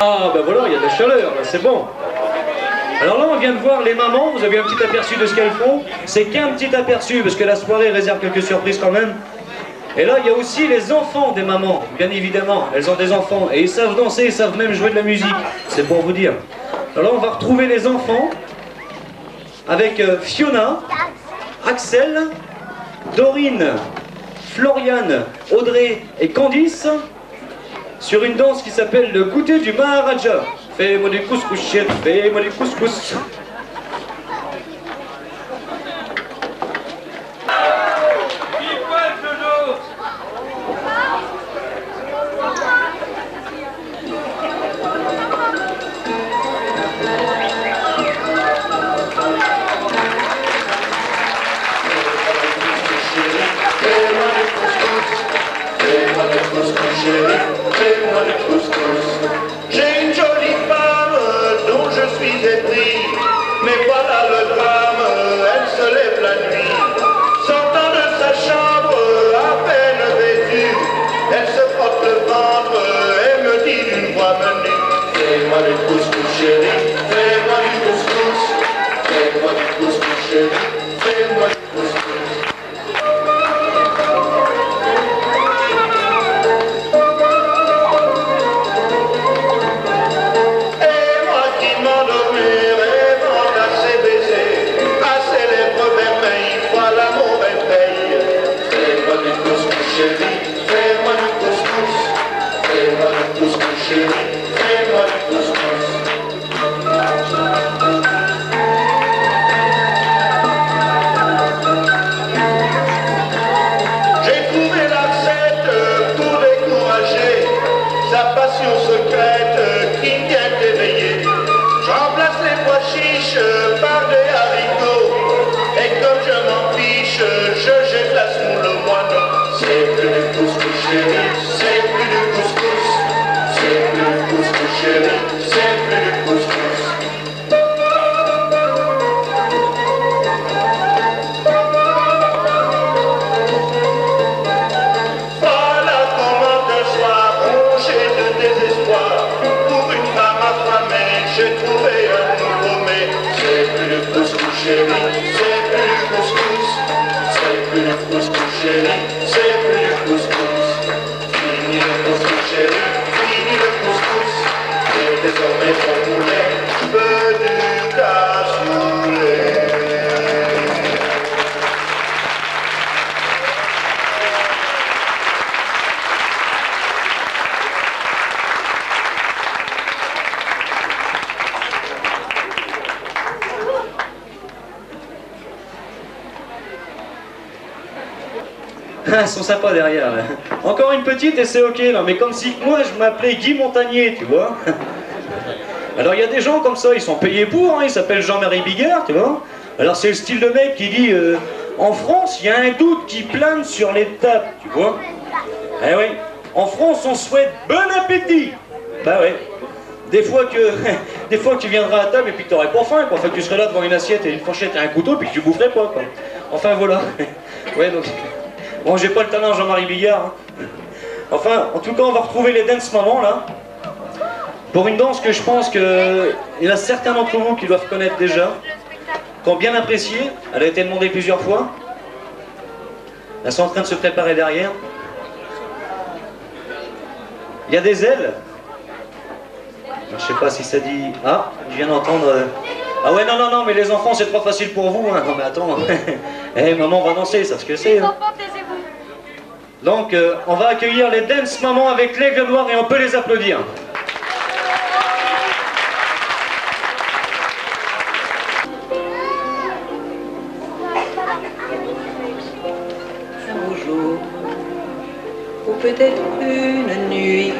Ah ben voilà, il y a de la chaleur, c'est bon. Alors là on vient de voir les mamans, vous avez un petit aperçu de ce qu'elles font. C'est qu'un petit aperçu parce que la soirée réserve quelques surprises quand même. Et là il y a aussi les enfants des mamans, bien évidemment. Elles ont des enfants et ils savent danser, ils savent même jouer de la musique. C'est pour vous dire. Alors là on va retrouver les enfants avec Fiona, Axel, Dorine, Floriane, Audrey et Candice sur une danse qui s'appelle le goûter du Maharaja. Fais-moi du couscous, chérie, fais-moi du couscous. J'ai une jolie femme dont je suis épris, mais voilà le drame, elle se lève la nuit. Sortant de sa chambre, à peine vêtue, elle se frotte le ventre et me dit d'une voix menue: fais-moi du couscous chérie, fais-moi du couscous, fais-moi du couscous chérie, fais-moi du couscous. passion secrète qui vient t'éveiller. J'emplace les pois chiches par des haricots. Et comme je m'en fiche, je jette la semoule au moineau. C'est plus du couscous chéri, c'est plus du couscous. C'est plus du couscous chéri, c'est plus du couscous. Voilà comment un soir, rongé de désespoir, pour une femme affamée, j'ai trouvé un nouveau mets. C'est plus du couscous chéri, c'est plus du couscous. C'est plus du couscous chéri, c'est plus du couscous. Fini le couscous chéri, fini le couscous. Et désormais mon poulet, je veux du cassoulet. Ils sont sympas derrière là. Encore une petite et c'est ok là, mais comme si moi je m'appelais Guy Montagnier, tu vois. Alors il y a des gens comme ça, ils sont payés pour, hein, ils s'appellent Jean-Marie Bigard, tu vois. Alors c'est le style de mec qui dit en France, il y a un doute qui plane sur les tables, tu vois. Eh oui, en France on souhaite bon appétit. Bah ouais. Des fois que tu viendras à table et puis que tu n'aurais pas faim, quoi. Enfin que tu serais là devant une assiette et une fourchette et un couteau puis que tu boufferais pas, quoi. Enfin voilà. Ouais donc. Bon, j'ai pas le talent Jean-Marie Bigard. Hein. Enfin, en tout cas, on va retrouver les dance mamans là. Pour une danse que je pense qu'il y en a certains d'entre vous qui doivent connaître déjà, qui ont bien apprécié. Elle a été demandée plusieurs fois. Elles sont en train de se préparer derrière. Il y a des ailes. Je sais pas si ça dit... Ah, je viens d'entendre... Ah ouais, non, mais les enfants, c'est trop facile pour vous. Hein. Non mais attends. Eh, maman va danser, ça ce que c'est. Hein. Donc, on va accueillir les dance mamans avec l'aigle noir et on peut les applaudir. Un beau jour, ou peut-être une nuit,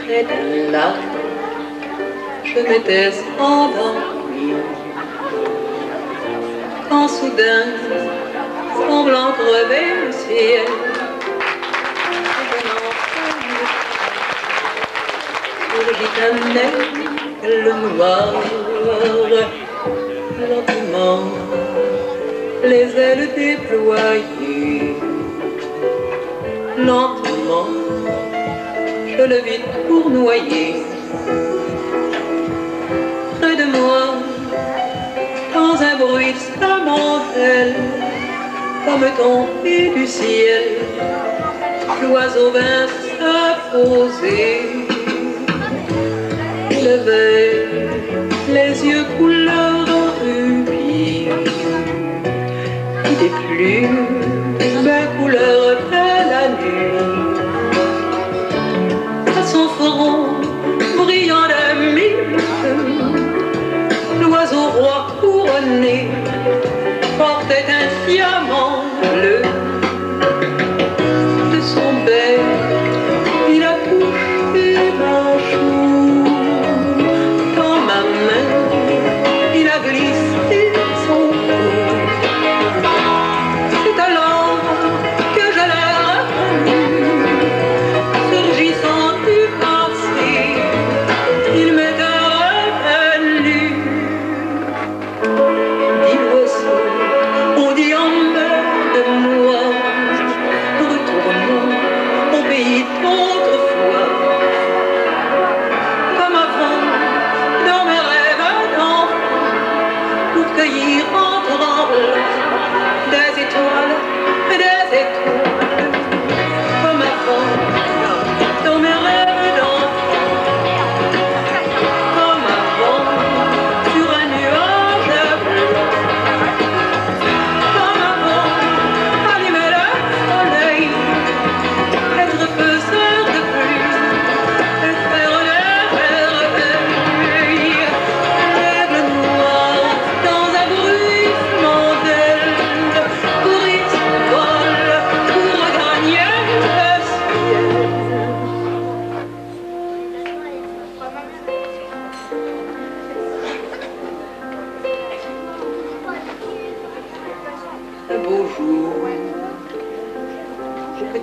près d'un lac, je m'étais endormie. Quand soudain, semblant crever le ciel, surgit un aigle noir, lentement, les ailes déployées. Lentement, je le vis tournoyer. Près de moi, dans un bruit instrumentel, comme tombé du ciel, l'oiseau vint se poser. Il avait les yeux couleur rubis, et des plumes couleur de la nuit. À son front brillant de mille, l'oiseau roi couronné portait un diamant bleu. De son bec, il a touché ma joue. Dans ma main, il a glissé son cou. C'est alors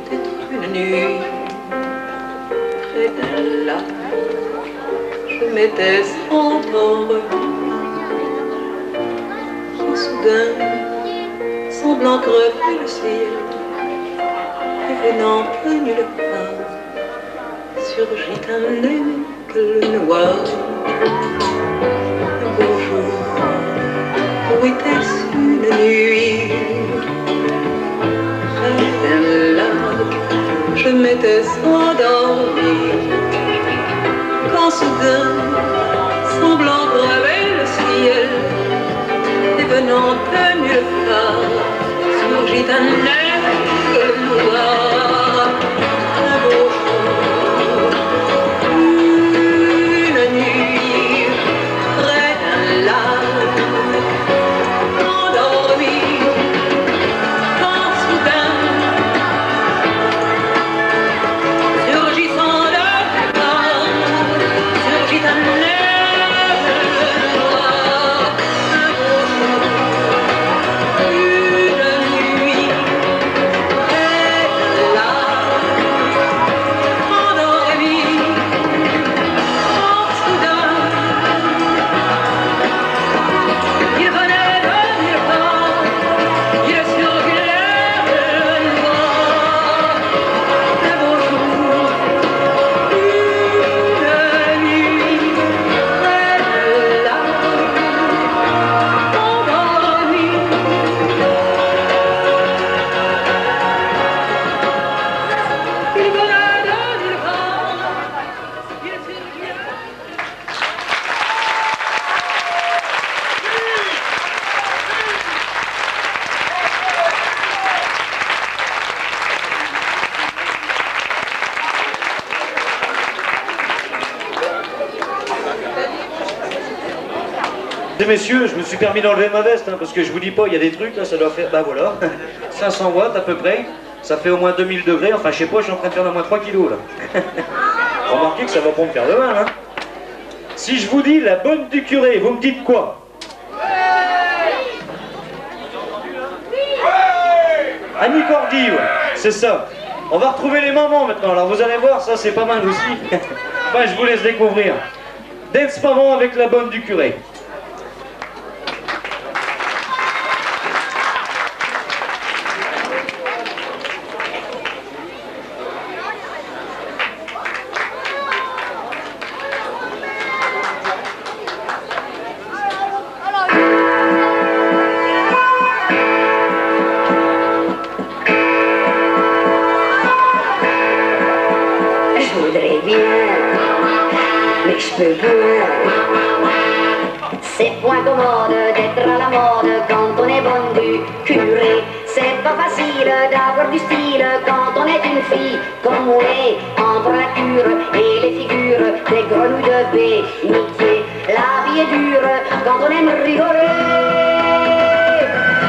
peut-être une nuit, près d'un lac, je m'étais endormie. Et soudain, semblant crever le ciel, et venant peu nulle part, surgit un aigle noir. Un beau jour, où était-ce une nuit? Près d'un lac, je m'étais endormie. Quand soudain, semblant graver le ciel, et venant de nulle part, surgit un aigle noir. Un beau jour, une nuit, près d'un lac, endormi. Quand soudain, surgissant de nulle part, surgit un aigle noir. Un beau jour, une nuit, près d'un lac, endormi. Quand soudain, il venait de nulle part, il surgit l'aigle noir. Un beau jour, une nuit, près d'un lac, endormi. Il venait de nulle part, il surgit. Messieurs, je me suis permis d'enlever ma veste, hein, parce que je vous dis pas, il y a des trucs, là, ça doit faire, bah voilà, 500 watts à peu près, ça fait au moins 2000 degrés, enfin je sais pas, je suis en train de faire au moins 3 kilos, là. Remarquez que ça va pas me faire de mal, hein. Si je vous dis la bonne du curé, vous me dites quoi? Annie Cordy, ouais, c'est ça. On va retrouver les mamans maintenant, alors vous allez voir, ça c'est pas mal aussi. Enfin, je vous laisse découvrir. Dance maman avec la bonne du curé. Je voudrais bien, mais je peux pas. C'est point commode d'être à la mode quand on est bonne du curé. C'est pas facile d'avoir du style quand on est une fille comme on est entre la cure et les figures des grenouilles de bénitier. La vie est dure quand on aime rigoler.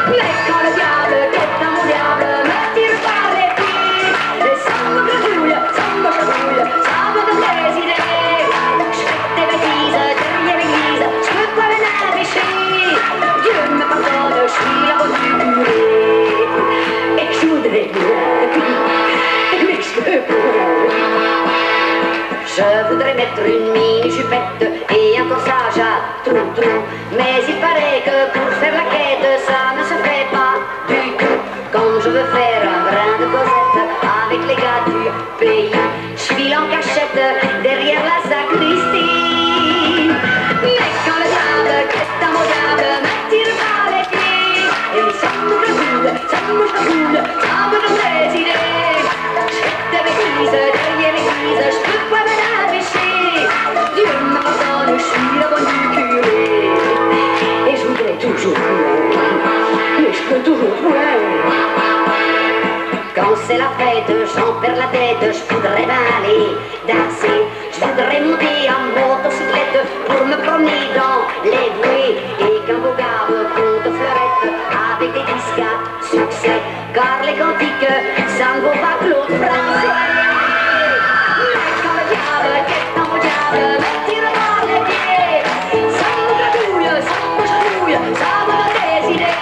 Mais quand le diable, qu'est mon diable, me tire par les pieds, et ça me gratouille, ça me chatouille, ça me donne des idées. Je fais des bêtises derrière l'église, je peux pas m'empêcher. Dieu me pardonne, je suis la bonne du curé. Et je voudrais bien, mais je peux pas. Je voudrais mettre une mini-jupette et un corsage à trou-trou. Mais il paraît que pour faire la quête, ça ne se fait pas du tout. Comme je veux faire un brin de Cosette avec les gars du pays, je file en cachette derrière la sacristie. Mais quand le diable, qu'est-ce mon diable, me tire par les pieds, et ça me gratouille, ça me chatouille, ça me donne des idées. Je fais des bêtises derrière l'église, je peux pas m'empêcher. Dieu me pardonne, je suis la bonne du curé. Et je voudrais toujours plus, mais je peux toujours plus. Quand c'est la fête, j'en perds la tête, je voudrais bien aller danser. Je voudrais monter en motocyclette pour me promener dans les bouées. Et qu'un beau gars me compte fleurette avec des disques à succès. Car les cantiques, ça ne vaut pas Claude Français. Mais quand le diable, qu'est-ce mon diable, me tire par les pieds, ça me gratouille, ça me chatouille, ça me donne des idées.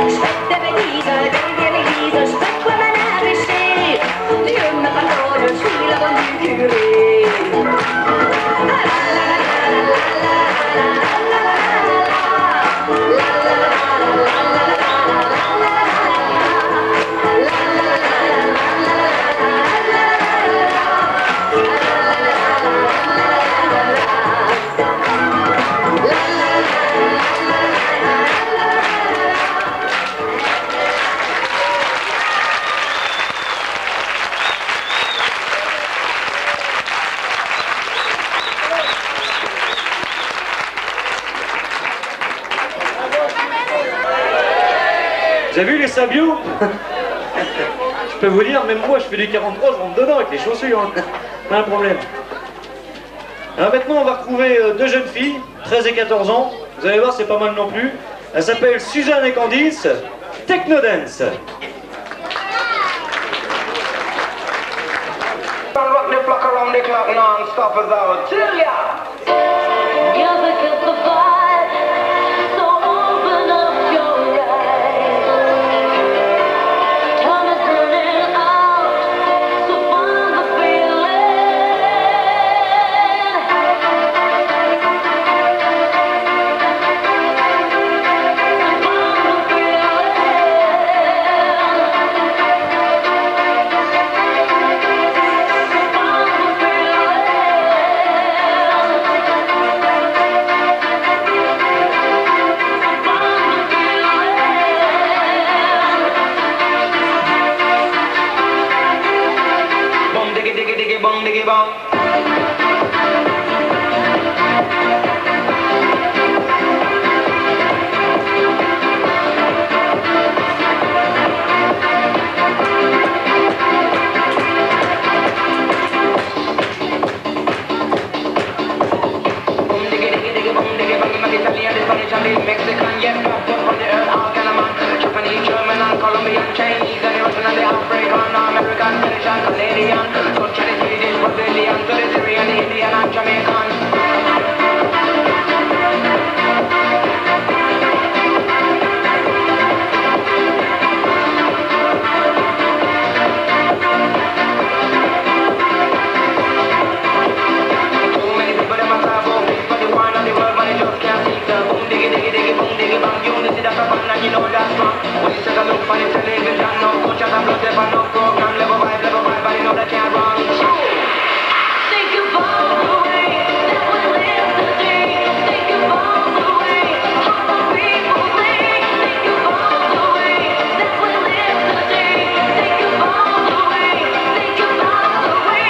Je fais des bêtises derrière l'église, je peux pas m'en empêcher. Vous avez vu les sabios? Je peux vous dire, même moi je fais du 43, je rentre dedans avec les chaussures, hein. Pas un problème. Alors maintenant on va retrouver deux jeunes filles, 13 et 14 ans. Vous allez voir, c'est pas mal non plus. Elles s'appellent Suzanne et Candice, Technodance. Mexican, yes, from the earth, all kind of man. Japanese, German, and Colombian, Chinese, and Russian, and the African, American, British, and Canadian. So Chinese, Swedish, Brazilian, to the Syrian, Indian, and Jamaican. You know that's wrong. When you take a look on the television, no coach and no blood, no program, level 5, but you know that can't run. Think about the way that we live today. Think about the way how the people think. Think about the way that we live today. Think about the way. Think about the way.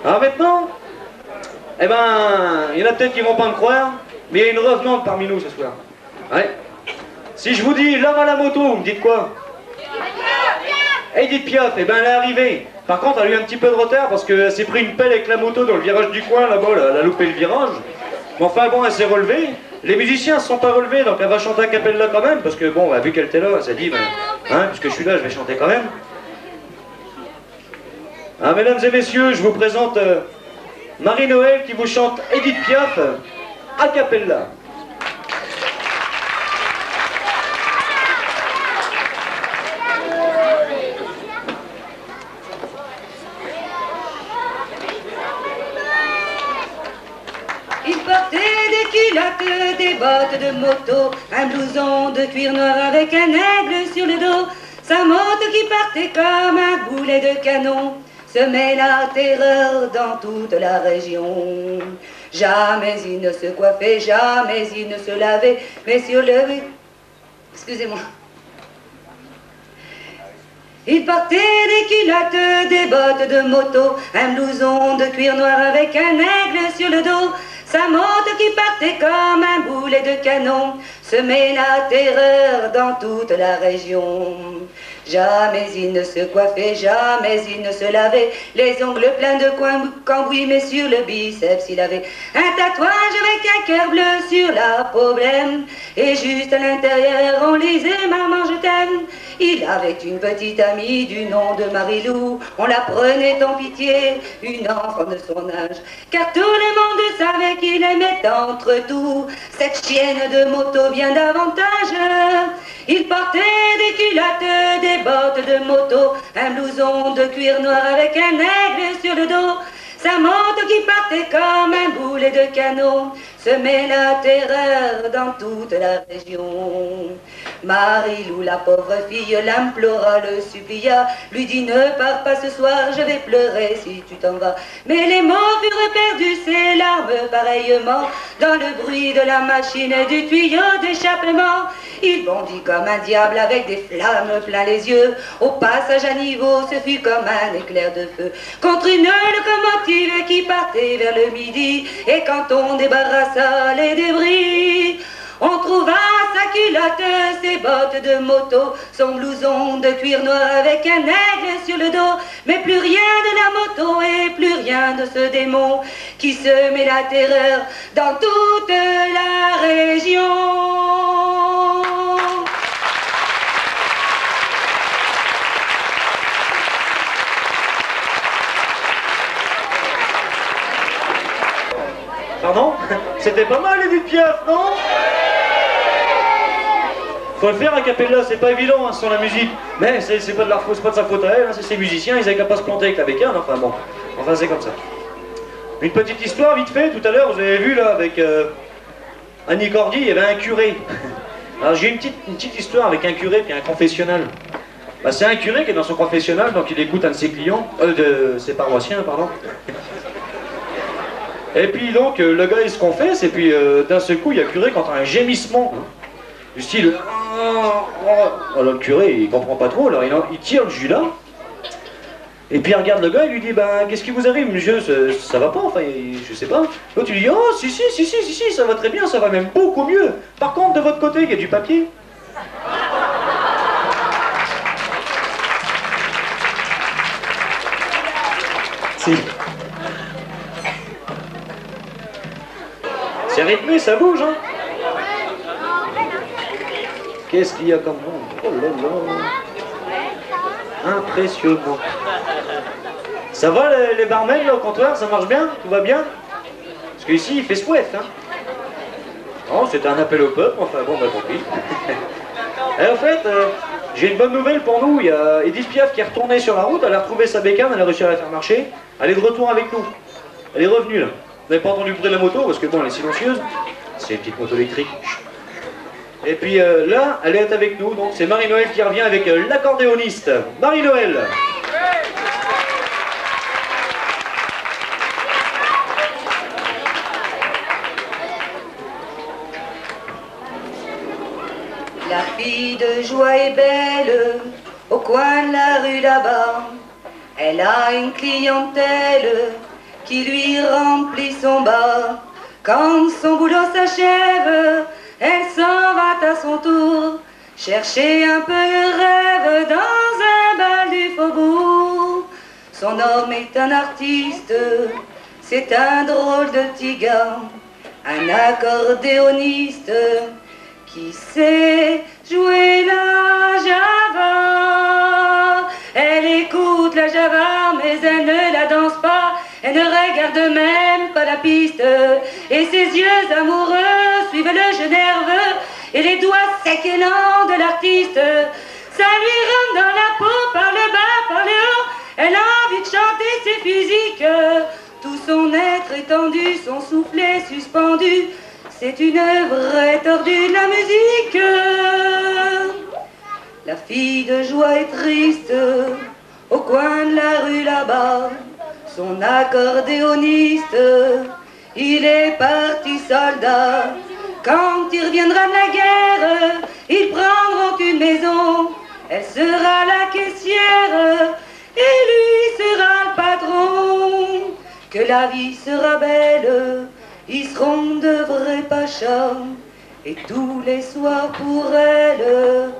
Alors maintenant, eh ben, il y en a peut-être qui vont pas me croire, mais il y a une revenante parmi nous ce soir. Ouais. Si je vous dis l'homme à la moto, vous me dites quoi? Edith Piaf, eh ben elle est arrivée Par contre, elle a eu un petit peu de retard parce qu'elle s'est pris une pelle avec la moto dans le virage du coin, là-bas, elle a loupé le virage. Mais enfin bon, elle s'est relevée. Les musiciens ne se sont pas relevés, donc elle va chanter a cappella quand même, parce que bon, vu qu'elle était là, elle s'est dit, ben, hein, puisque je suis là, je vais chanter quand même. Ah, mesdames et messieurs, je vous présente Marie-Noël qui vous chante Edith Piaf a cappella. Il portait des culottes, des bottes de moto, un blouson de cuir noir avec un aigle sur le dos. Sa moto qui partait comme un boulet de canon semait la terreur dans toute la région. Jamais il ne se coiffait, jamais il ne se lavait, mais sur le... Excusez-moi. Il portait des culottes, des bottes de moto, un blouson de cuir noir avec un aigle sur le dos. Sa moto qui partait comme un boulet de canon semait la terreur dans toute la région. Jamais il ne se coiffait, jamais il ne se lavait, les ongles pleins de cambouis, mais sur le biceps il avait un tatouage avec un cœur bleu sur la peau blême. Et juste à l'intérieur on lisait Maman je t'aime. Il avait une petite amie du nom de Marie-Lou, on la prenait en pitié, une enfant de son âge, car tout le monde savait qu'il aimait entre tout cette chienne de moto bien davantage. Il portait des culottes, des bottes de moto, un blouson de cuir noir avec un aigle sur le dos. Sa moto qui partait comme un boulet de canon semait la terreur dans toute la région. Marie-Lou, la pauvre fille, l'implora, le supplia, lui dit ne pars pas ce soir, je vais pleurer si tu t'en vas. Mais les mots furent perdus, ses larmes pareillement, dans le bruit de la machine et du tuyau d'échappement. Il bondit comme un diable avec des flammes plein les yeux. Au passage à niveau, ce fut comme un éclair de feu contre une locomotive qui partait vers le midi. Et quand on débarrassa les débris, on trouva sa culotte, ses bottes de moto, son blouson de cuir noir avec un aigle sur le dos. Mais plus rien de la moto et plus rien de ce démon qui semait la terreur dans toute la région. Pardon? C'était pas mal Edith Piaf, non? Faut le faire a cappella, c'est pas évident hein, sans la musique. Mais c'est pas de sa faute à elle, hein, c'est ses musiciens, ils avaient qu'à pas se planter avec la bécane, enfin bon. Enfin c'est comme ça. Une petite histoire vite fait, tout à l'heure vous avez vu là avec Annie Cordy, il y avait un curé. Alors j'ai une petite histoire avec un curé puis un confessionnal. Bah, c'est un curé qui est dans son confessionnal, donc il écoute un de ses clients, de ses paroissiens, pardon. Et puis donc le gars il se confesse et puis d'un seul coup il y a le curé qui entend un gémissement du style alors le curé il comprend pas trop, alors il tire le jus là et puis il regarde le gars et lui dit ben qu'est-ce qui vous arrive monsieur, ça va pas, enfin je sais pas. L'autre il dit oh si ça va très bien, ça va même beaucoup mieux, par contre de votre côté il y a du papier. Si. C'est rythmé, ça bouge, hein. Qu'est-ce qu'il y a comme monde? Oh là là. Impressionnant. Ça va les barmen là au comptoir, ça marche bien? Tout va bien? Parce qu'ici il fait soif, hein. Non, c'était un appel au peuple, enfin bon, bah tant pis. Et en fait, j'ai une bonne nouvelle pour nous, il y a Edith Piaf qui est retournée sur la route, elle a retrouvé sa bécane, elle a réussi à la faire marcher, elle est de retour avec nous. Elle est revenue là. Vous n'avez pas entendu le bruit de la moto parce que bon elle est silencieuse, c'est une petite moto électrique. Et puis là, elle est avec nous, donc c'est Marie-Noël qui revient avec l'accordéoniste. Marie-Noël. La fille de joie est belle, au coin de la rue là-bas. Elle a une clientèle qui lui remplit son bas. Quand son boulot s'achève, elle s'en va à son tour chercher un peu de rêve dans un bal du faubourg. Son homme est un artiste, c'est un drôle de petit gars, un accordéoniste qui sait jouer la java. Elle écoute la java, mais elle ne la danse pas, elle ne regarde même pas la piste. Et ses yeux amoureux suivent le jeu nerveux et les doigts secs et lents de l'artiste. Ça lui rentre dans la peau par le bas, par le haut. Elle a envie de chanter ses physiques. Tout son être étendu, son soufflet suspendu. C'est une vraie tordue de la musique. La fille de joie est triste au coin de la rue là-bas. Son accordéoniste, il est parti soldat. Quand il reviendra de la guerre, ils prendront une maison. Elle sera la caissière et lui sera le patron. Que la vie sera belle, ils seront de vrais pachas. Et tous les soirs pour elle,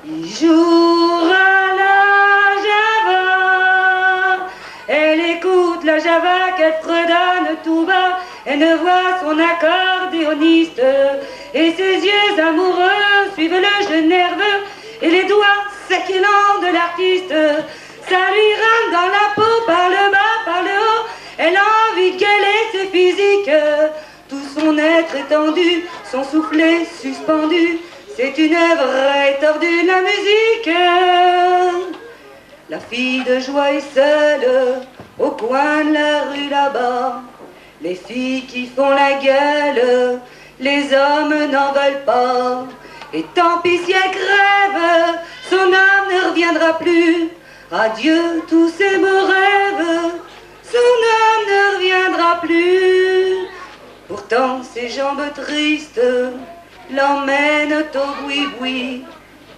il jouera la java. Elle écoute la java qu'elle fredonne tout bas. Elle ne voit son accordéoniste. Et ses yeux amoureux suivent le jeu nerveux et les doigts secs et lents de l'artiste. Ça lui rentre dans la peau par le bas, par le haut. Elle a envie de gueuler ses physiques. Tout son être étendu, son soufflet suspendu. C'est une vraie tordue de la musique. La fille de joie est seule au coin de la rue là-bas. Les filles qui font la gueule, les hommes n'en veulent pas. Et tant pis si elle crève, son âme ne reviendra plus. Adieu tous ces beaux rêves, son âme ne reviendra plus. Pourtant ses jambes tristes l'emmènent au boui-boui,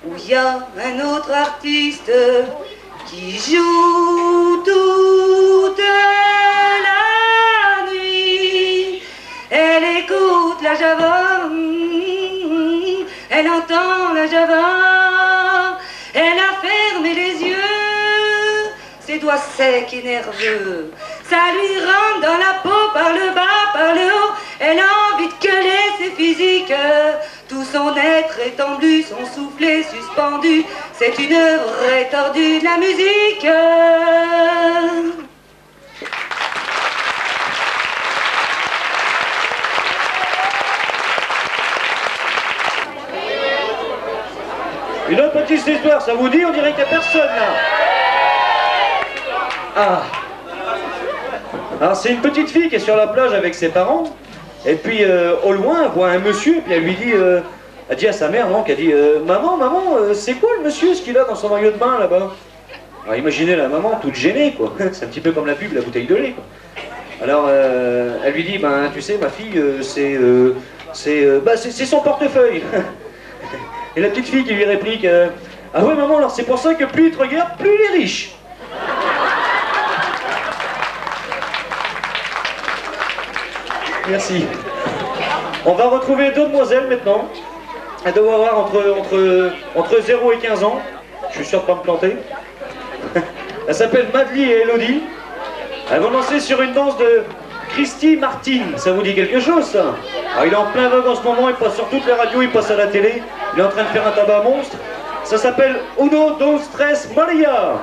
où il y a un autre artiste qui joue toute la nuit. Elle écoute la java, elle entend la java, elle a fermé les yeux, ses doigts secs et nerveux. Ça lui rentre dans la peau par le bas, par le haut. Elle a envie de gueuler ses physiques. Tout son être étendu, son soufflet suspendu. C'est une vraie tordue de la musique. Une autre petite histoire, ça vous dit? On dirait qu'il n'y a personne là. Ah. Alors c'est une petite fille qui est sur la plage avec ses parents. Et puis au loin, elle voit un monsieur, et puis elle lui dit, elle dit à sa mère, donc, elle dit, maman, c'est quoi le monsieur, ce qu'il a dans son maillot de bain là-bas? Alors imaginez la maman toute gênée, quoi. C'est un petit peu comme la pub, la bouteille de lait, quoi. Alors elle lui dit, ben tu sais ma fille, c'est son portefeuille. Et la petite fille qui lui réplique, ah ouais maman, alors c'est pour ça que plus il te regarde, plus il est riche. Merci. On va retrouver deux demoiselles maintenant. Elles doivent avoir entre 0 et 15 ans. Je suis sûr de ne pas me planter. Elles s'appellent Madly et Elodie. Elles vont danser sur une danse de Christy Martin. Ça vous dit quelque chose, ça? Alors, il est en plein vogue en ce moment, il passe sur toutes les radios, il passe à la télé. Il est en train de faire un tabac monstre. Ça s'appelle Uno, Dos, Tres, Maria.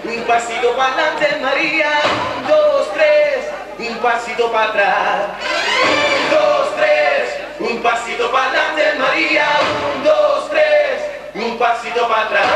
Un pasito para adelante María, 1, 2, 3, un pasito para atrás. 1, 2, 3, un pasito para adelante María, 1, 2, 3, un pasito para atrás.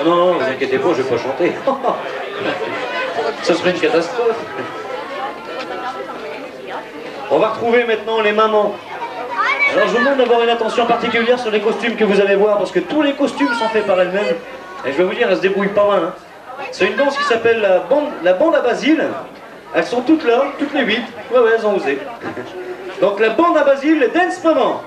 Non, non, vous inquiétez pas, je vais pas chanter. Ce serait une catastrophe. On va retrouver maintenant les mamans. Alors je vous demande d'avoir une attention particulière sur les costumes que vous allez voir, parce que tous les costumes sont faits par elles-mêmes. Et je vais vous dire, elles se débrouillent pas mal. Hein. C'est une danse qui s'appelle la bande à Basile. Elles sont toutes là, toutes les 8. Ouais, ouais, elles ont osé. Donc la bande à Basile, le dance maman.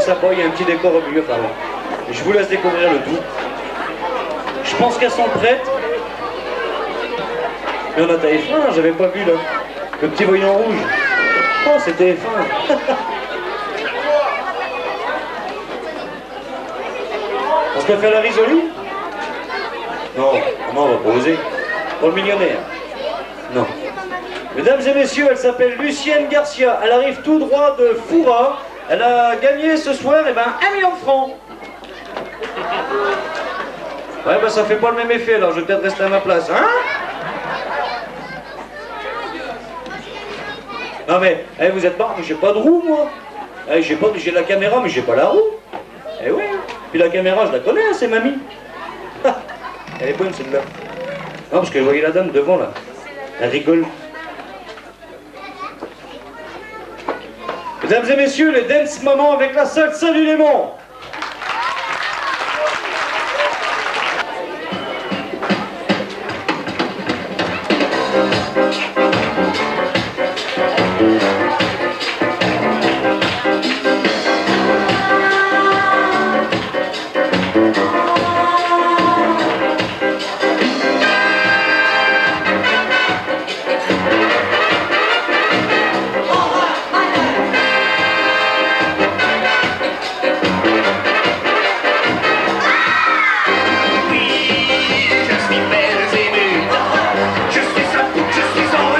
sapin, il y a un petit décor au milieu, enfin bon. Je vous laisse découvrir le tout. Je pense qu'elles sont prêtes. Mais on a ta F1, j'avais pas vu là. Le petit voyant rouge. Oh, c'était F1. On se fait la risolie? Non, non, on va pas oser. Pour le millionnaire. Non. Mesdames et messieurs, elle s'appelle Lucienne Garcia. Elle arrive tout droit de Foura. Elle a gagné ce soir, eh ben, 1 million de francs. Ouais, bah ça fait pas le même effet, alors je vais peut-être rester à ma place, hein? Non mais, eh, vous êtes marre, mais j'ai pas de roue, moi. Eh, j'ai la caméra, mais j'ai pas la roue. Eh oui, puis la caméra, je la connais, hein, c'est mamie. Elle est bonne, celle-là. Non, parce que vous voyez la dame devant, là. Elle rigole. Mesdames et messieurs, les dance moments avec la salsa du Léman. Je suis belle et nue, je suis un fou, je suis en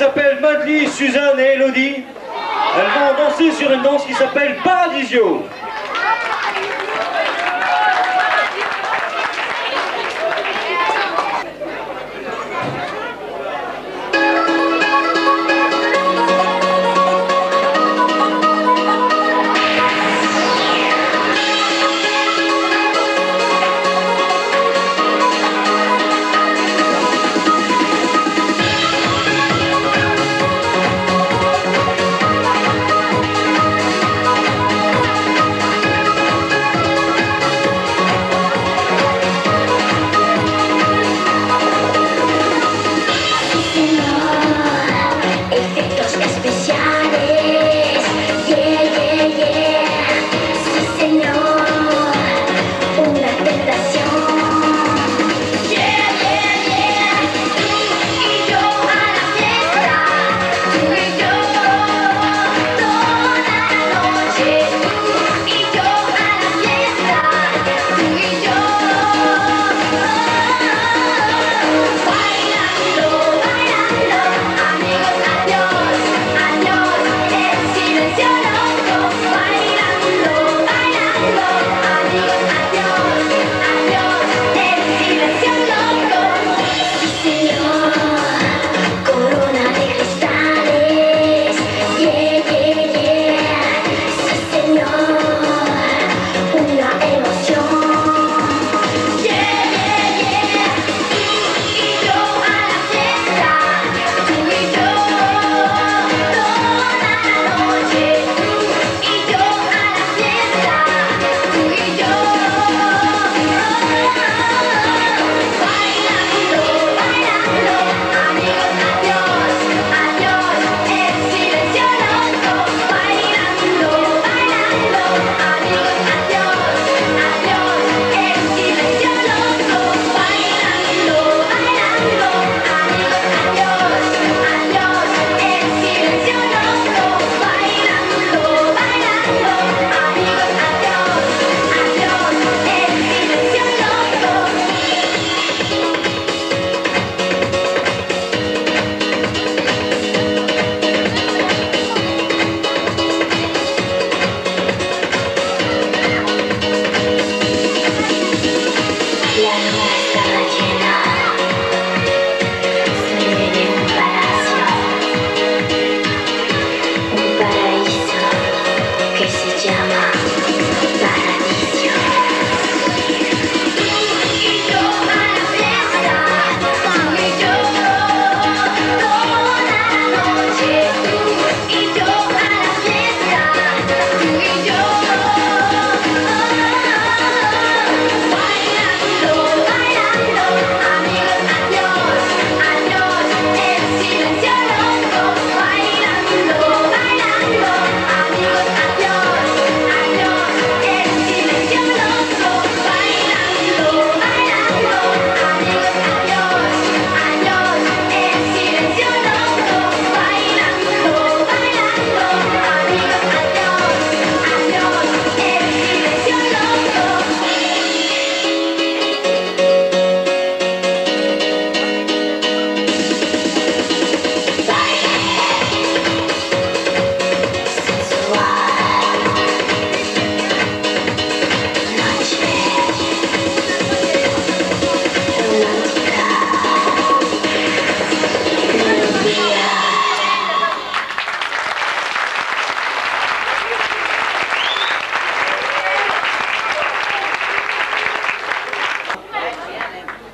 s'appellent Madeleine, Suzanne et Elodie. Elles vont danser sur une danse qui s'appelle Paradisio.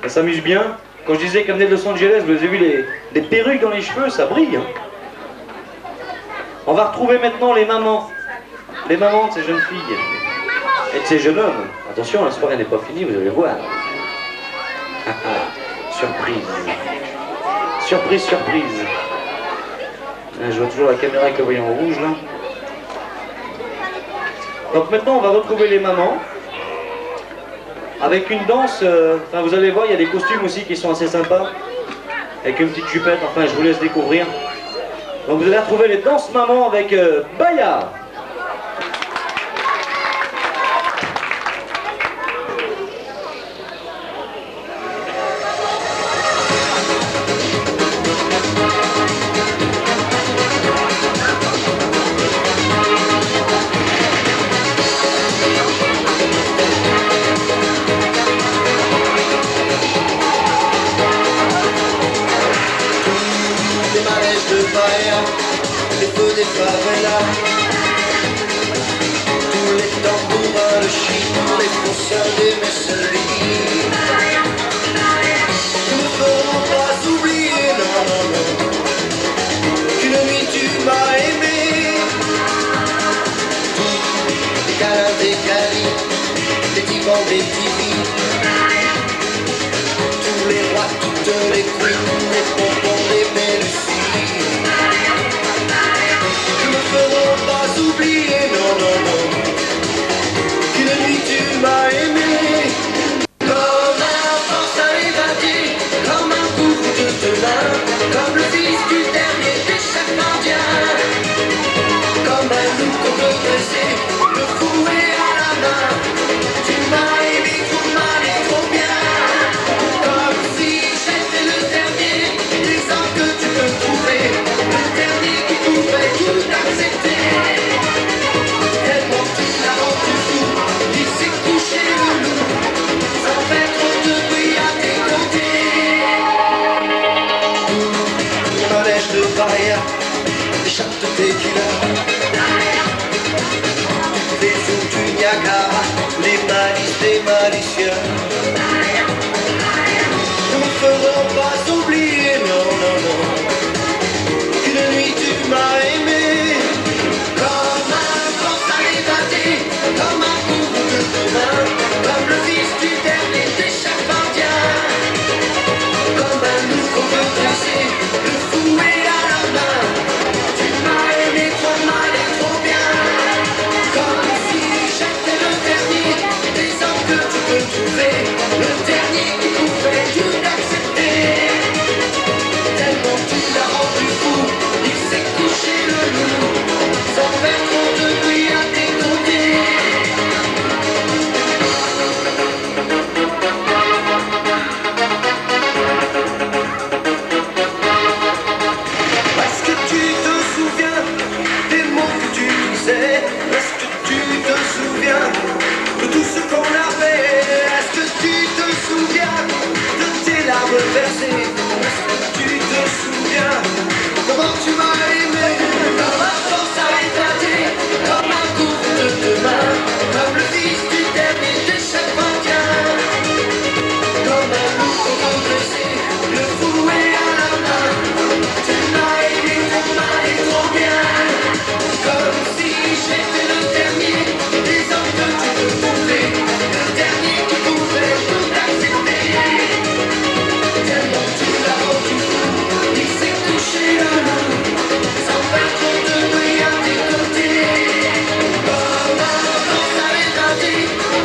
Elle s'amuse bien. Quand je disais qu'elle venait de Los Angeles, vous avez vu les perruques dans les cheveux, ça brille. Hein. On va retrouver maintenant les mamans. Les mamans de ces jeunes filles. Et de ces jeunes hommes. Attention, la soirée n'est pas finie, vous allez voir. Surprise. Surprise, surprise. Je vois toujours la caméra avec le voyant rouge là. Donc maintenant on va retrouver les mamans. Avec une danse, enfin vous allez voir, il y a des costumes aussi qui sont assez sympas. Avec une petite jupette, enfin je vous laisse découvrir. Donc vous allez retrouver les danses mamans avec Baya. fonciens, des merceries ne me feront pas oublier, non, non, non, qu'une nuit tu m'as aimé. Des câlins, des câlins, des divans, des divines, tous les rois, toutes les queens, les pompons, les mélucies ne me feront pas oublier, non, non, non, qu'une nuit tu m'as aimé. Comme un forçat évadé, comme un coup de tenain, comme le fils du dernier des Chamandiens, comme un loup qu'on peut dresser, le fouet à la main. Tu m'as aimé trop mal et trop bien, comme si j'étais le dernier des hommes que tu peux trouver, le dernier qui pouvait tout accepter. Tellement tu l'as rendu fou, il s'est couché le loup, sans faire trop de bruit à tes côtés. Mon manège de paria, des shots de tequila, les eaux du Niagara, les malices des malicieux ne me feront pas oublier, non, non, non, qu'une nuit tu m'as aimé. Comme un forçat évadé, comme un coup de tenain, comme le fils du dernier des Chamandiens, comme un loup qu'on veut dresser, le fouet à la main. Tu m'as aimé trop mal et trop bien, comme si j'étais le dernier des hommes que tu peux trouver, le dernier qui pouvait tout accepter. Tellement tu l'as rendu fou, il s'est couché le loup, sans faire trop de bruit à tes côtés. Est-ce que tu te souviens des mots que tu disais? Est-ce que tu te souviens de tout ce qu'on a fait? Est-ce que tu te souviens de tes larmes versées? Est-ce que tu te souviens comment tu m'as aimé? Comme un forçat éclaté, comme un coup de main, comme le fils du dernier des Chamandiens, comme un loup qu'on peut dresser, le fouet à la main. Tu m'as aimé trop mal et trop bien, comme si j'étais le dernier des hommes que tu peux trouver, le dernier qui pouvait tout accepter. Tellement tu l'as rendu fou, il s'est couché le loup, sans faire trop de bruit à tes côtés. Comme un forçat évadé,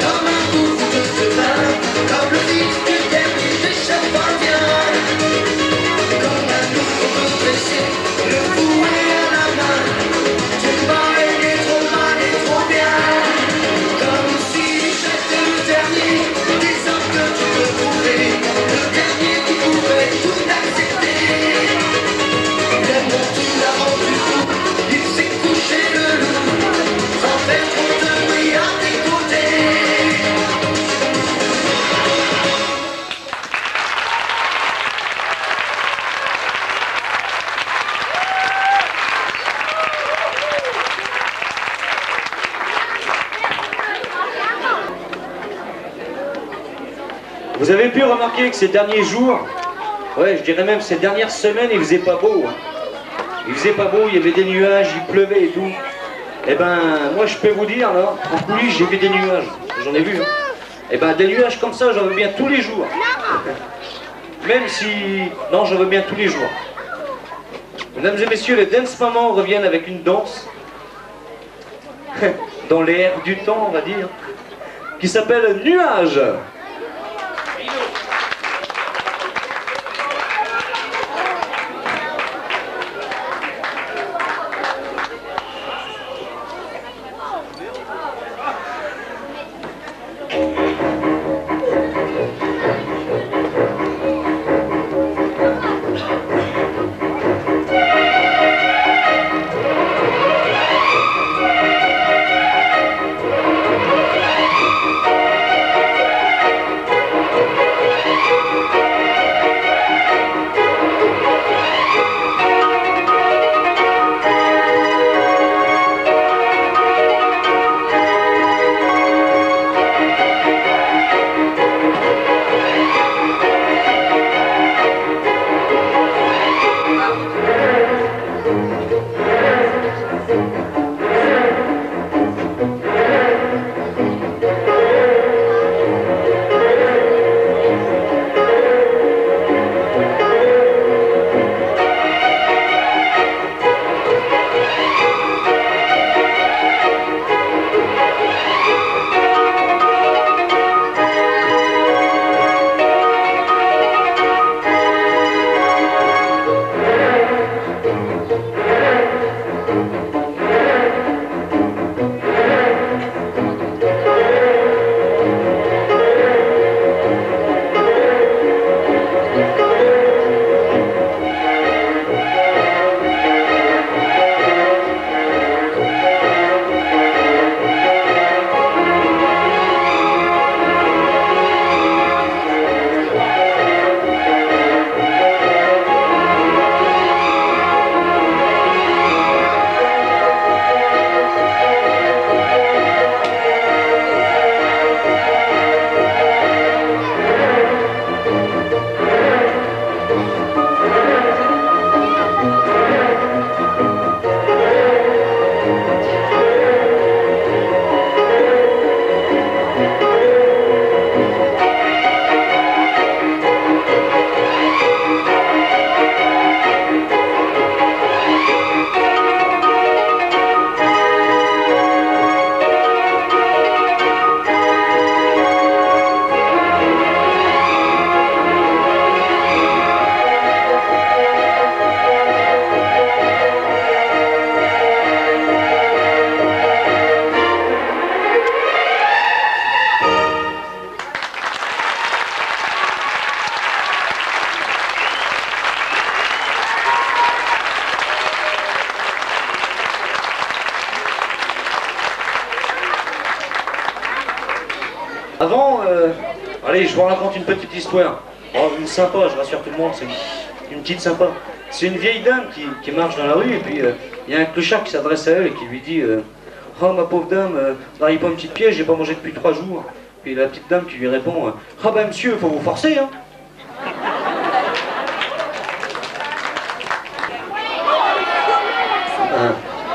comme un coup de tenain, comme le fils du dernier des Chamandiens, comme un loup qu'on peut dresser, le fouet à la main. Tu m'as aimé trop mal et trop bien, comme si j'étais le dernier des hommes que tu peux trouver, le dernier qui pouvait tout accepter. Tellement tu l'as rendu fou, il s'est couché le loup, sans faire trop de bruit à tes côtés. Vous avez pu remarquer que ces derniers jours, ouais, je dirais même ces dernières semaines, il faisait pas beau. Hein. Il faisait pas beau, il y avait des nuages, il pleuvait et tout. Eh ben, moi je peux vous dire, là, en coulisses, j'ai vu des nuages. J'en ai vu. Hein. Eh ben, des nuages comme ça, j'en veux bien tous les jours. Même si... Non, j'en veux bien tous les jours. Mesdames et messieurs, les Dance Mamans reviennent avec une danse dans l'air du temps, on va dire, qui s'appelle Nuages. Allez, je vous raconte une petite histoire. Oh, une sympa, je rassure tout le monde, c'est une petite sympa. C'est une vieille dame qui marche dans la rue et puis il y a un clochard qui s'adresse à elle et qui lui dit oh ma pauvre dame, vous n'arrivez pas une petite pièce, j'ai pas mangé depuis 3 jours. Puis la petite dame qui lui répond ah ben monsieur, faut vous forcer hein.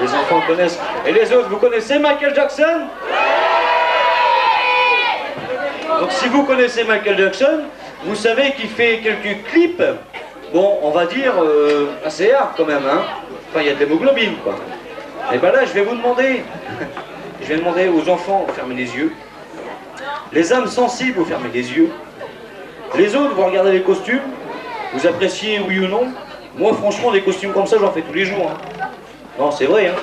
Les enfants connaissent. Et les autres, vous connaissez Michael Jackson? Donc si vous connaissez Michael Jackson, vous savez qu'il fait quelques clips, bon, on va dire, assez hard quand même, hein. Enfin, il y a de l'hémoglobine, quoi. Et ben là, je vais demander aux enfants de fermer les yeux. Les âmes sensibles, vous fermez les yeux. Les autres, vous regardez les costumes, vous appréciez oui ou non. Moi, franchement, des costumes comme ça, j'en fais tous les jours, hein. Non, c'est vrai, hein.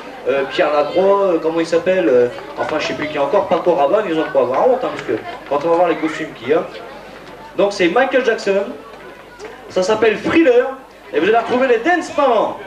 Pierre Lacroix, comment il s'appelle enfin, je sais plus qui encore, Paco Rabanne, ils ont pas avoir honte, hein, parce que quand on va voir les costumes qu'il y a. Donc c'est Michael Jackson, ça s'appelle Thriller, et vous allez retrouver les Dance Parents.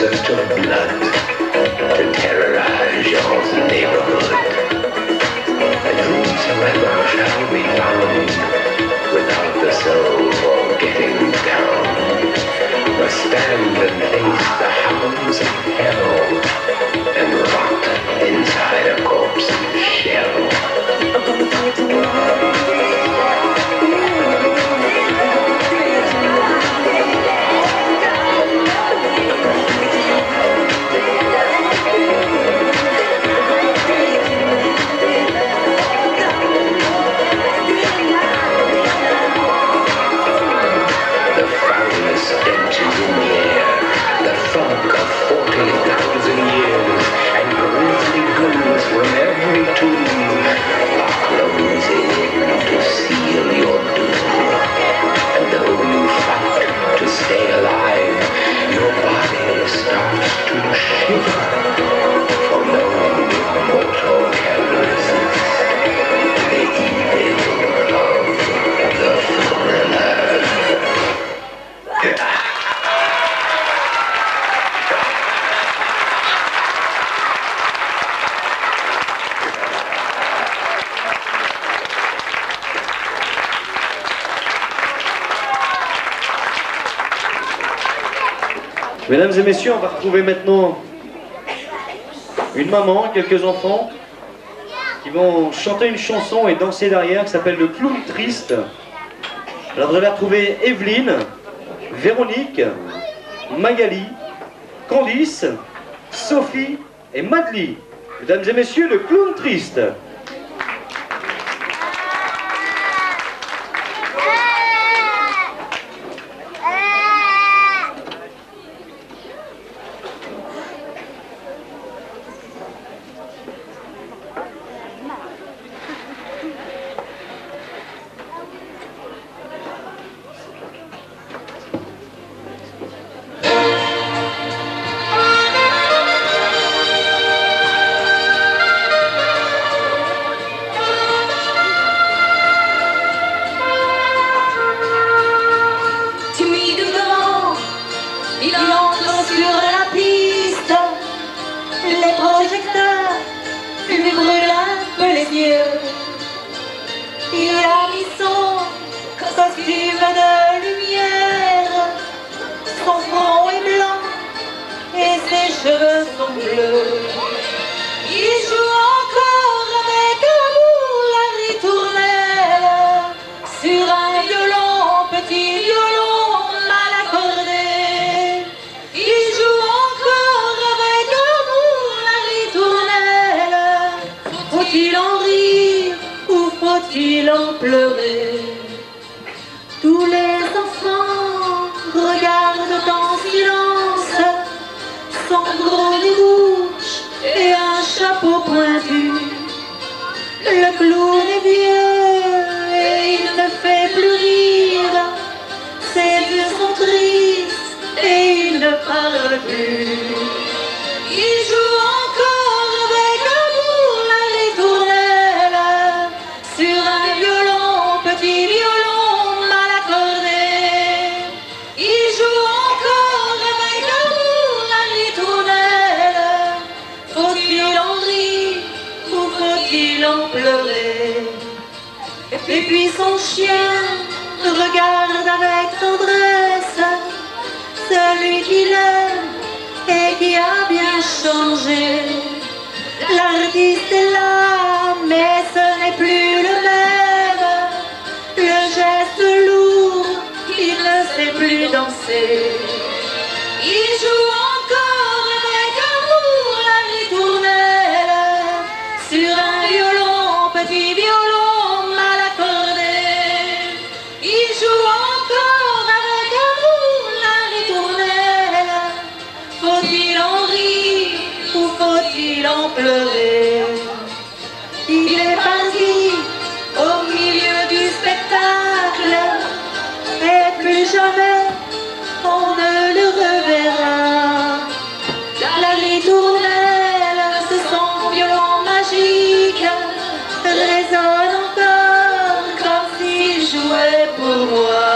thirst of blood to terrorize your neighborhood. And whosoever shall be found without the soul for getting down must stand and face the hounds of hell and rot inside a corpse's shell. Stenches in the air, the funk of 40,000 years, and grisly ghouls from every tomb are closing in to seal your doom. And though you fight to stay alive, your body starts to shiver, for no mortal can resist the evil of the thriller. Mesdames et messieurs, on va retrouver maintenant une maman, quelques enfants qui vont chanter une chanson et danser derrière qui s'appelle Le Clown Triste. Alors vous allez retrouver Evelyne, Véronique, Magali, Candice, Sophie et Madly. Mesdames et messieurs, Le Clown Triste. Et puis son chien regarde avec tendresse celui qu'il aime et qui a bien changé. L'artiste est là, mais ce n'est plus le même. Le geste lourd, il ne sait plus danser. Il joue encore avec amour la ritournelle sur un violon, petit violon mal accordé. Il joue encore avec amour la ritournelle. Faut-il en rire ou faut-il en pleurer? Il est parti au milieu du spectacle et plus jamais on ne le reverra. La ritournelle, ce son violon magique, résonne encore comme s'il jouait pour moi.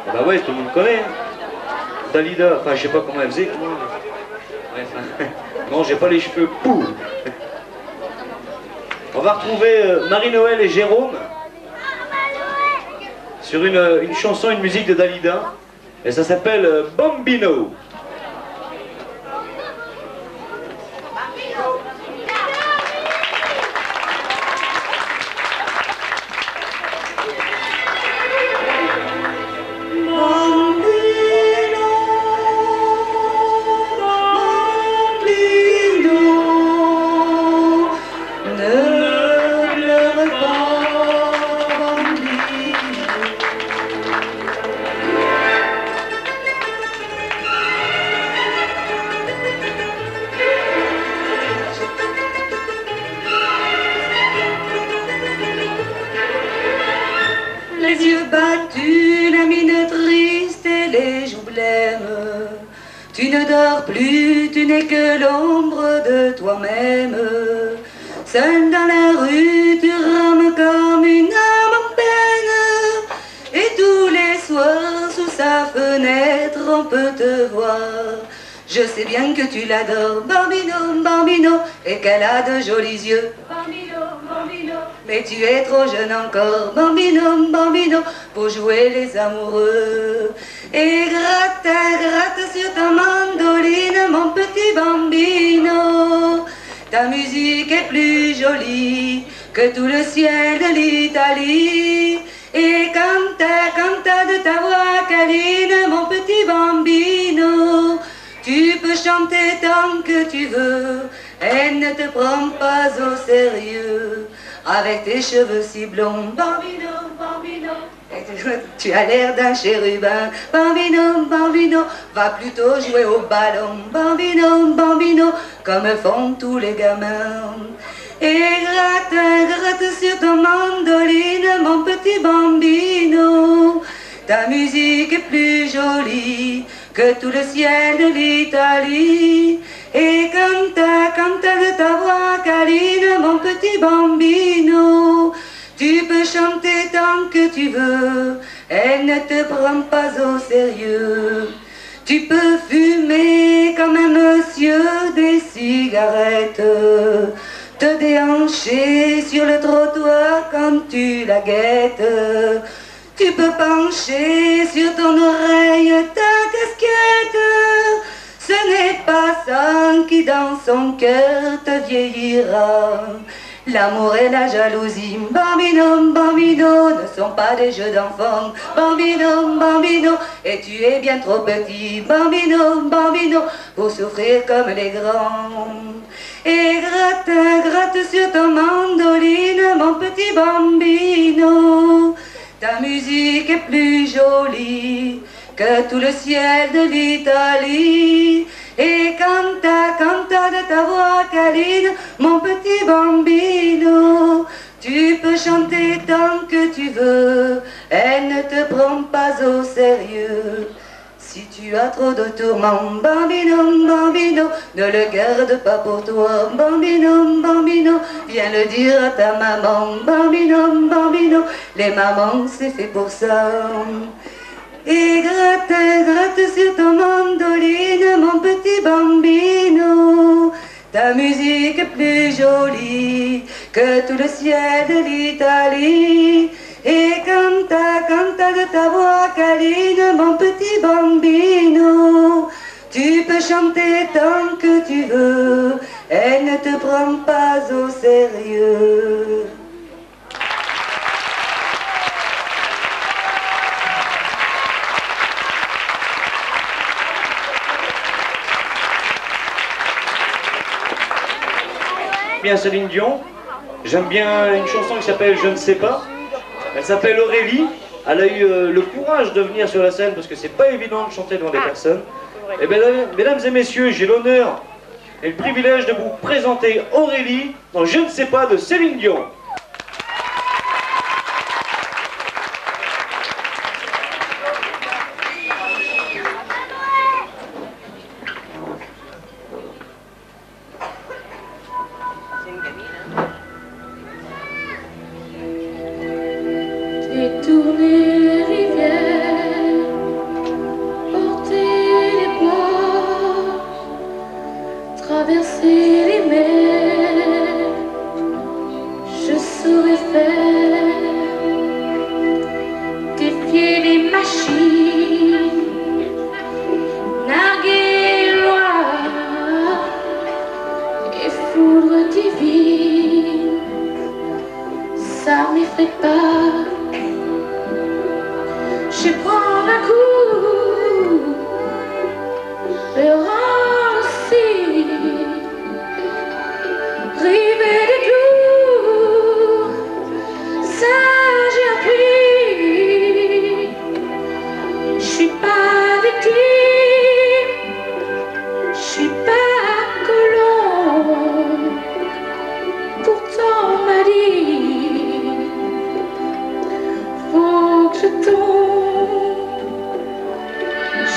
Ah bah ouais, tout le monde connaît. Hein. Dalida, enfin je sais pas comment elle faisait. Ouais, enfin, non, j'ai pas les cheveux pou. On va retrouver Marie-Noël et Jérôme sur une chanson, une musique de Dalida. Et ça s'appelle Bambino. Les yeux battus, la mine triste et les joues blêmes. Tu ne dors plus, tu n'es que l'ombre de toi-même. Seul dans la rue, tu rames comme une âme en peine. Et tous les soirs, sous sa fenêtre, on peut te voir. Je sais bien que tu l'adores, Bambino, Bambino, et qu'elle a de jolis yeux. Bambino, Bambino, mais tu es trop jeune encore, Bambino, Bambino, pour jouer les amoureux. Et gratte, gratte sur ta mandoline, mon petit Bambino. Ta musique est plus jolie que tout le ciel de l'Italie. Et canta de ta voix câline, mon petit Bambino. Tu peux chanter tant que tu veux, elle ne te prend pas au sérieux. Avec tes cheveux si blonds, Bambino, Bambino, et tu as l'air d'un chérubin. Bambino, Bambino, va plutôt jouer au ballon. Bambino, Bambino, comme font tous les gamins. Et gratte sur ton mandoline, mon petit Bambino. Ta musique est plus jolie que tout le ciel de l'Italie. Et canta de ta voix câline, mon petit Bambino. Tu peux chanter tant que tu veux, elle ne te prend pas au sérieux. Tu peux fumer comme un monsieur des cigarettes, te déhancher sur le trottoir quand tu la guettes. Tu peux pencher sur ton oreille ta casquette. Ce n'est pas ça qui dans son cœur te vieillira. L'amour et la jalousie, Bambino, Bambino, ne sont pas des jeux d'enfants. Bambino, Bambino, et tu es bien trop petit. Bambino, Bambino, pour souffrir comme les grands. Et gratte sur ton mandoline, mon petit Bambino. Ta musique est plus jolie que tout le ciel de l'Italie. Et canta de ta voix câline, mon petit Bambino. Tu peux chanter tant que tu veux, elle ne te prend pas au sérieux. Si tu as trop de tourments, Bambino, Bambino, ne le garde pas pour toi. Bambino, Bambino, viens le dire à ta maman. Bambino, Bambino, les mamans c'est fait pour ça. Et gratte sur ton mandoline, mon petit Bambino. Ta musique est plus jolie que tout le ciel de l'Italie. Et canta de ta voix câline, mon petit Bambino. Tu peux chanter tant que tu veux, elle ne te prend pas au sérieux. Bien Céline Dion, j'aime bien une chanson qui s'appelle Je ne sais pas. Elle s'appelle Aurélie. Elle a eu le courage de venir sur la scène parce que c'est pas évident de chanter devant des personnes. Et bien, mesdames et messieurs, j'ai l'honneur et le privilège de vous présenter Aurélie dans Je ne sais pas de Céline Dion. J'ai tourné les rivières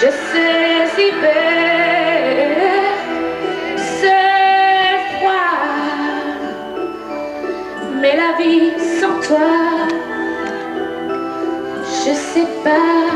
Je sais hiver, c'est froid, mais la vie sans toi, je sais pas.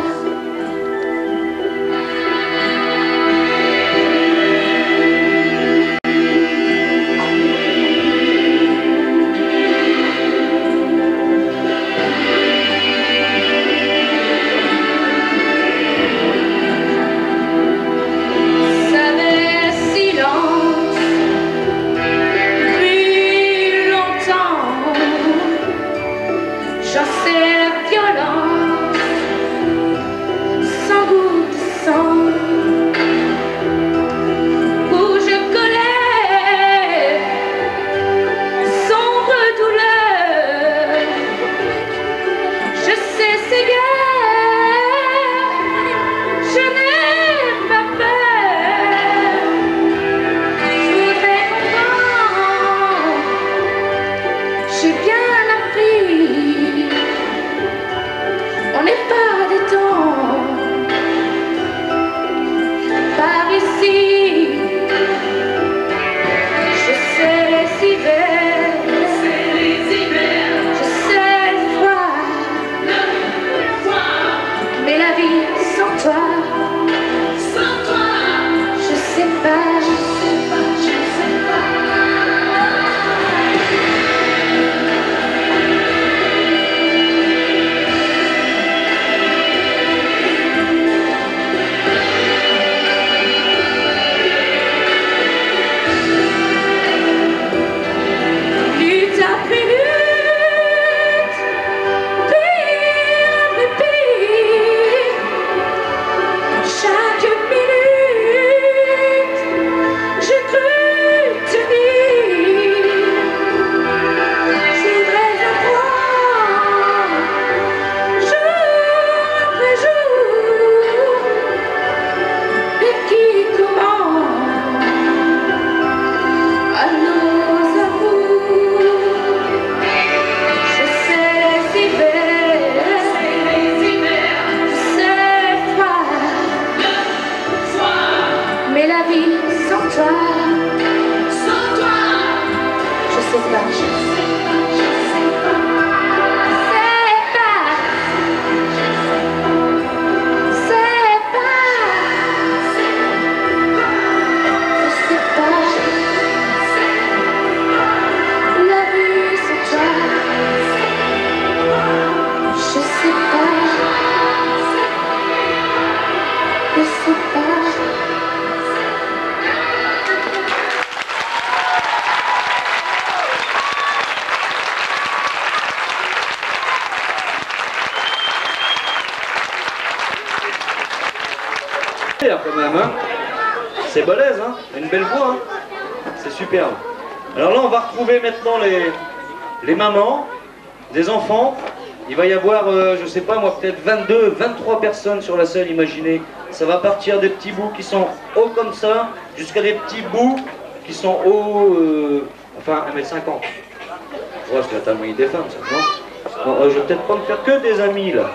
Quand même, hein. C'est balèze, hein. Une belle voix, hein. C'est superbe. Alors là, on va retrouver maintenant les mamans, des enfants. Il va y avoir, je sais pas moi, peut-être 22, 23 personnes sur la scène, imaginez. Ça va partir des petits bouts qui sont hauts comme ça, jusqu'à des petits bouts qui sont hauts, enfin 1m50. Ouais, c'est la taille moyenne des femmes, ça, non, je vais peut-être pas me faire que des amis, là.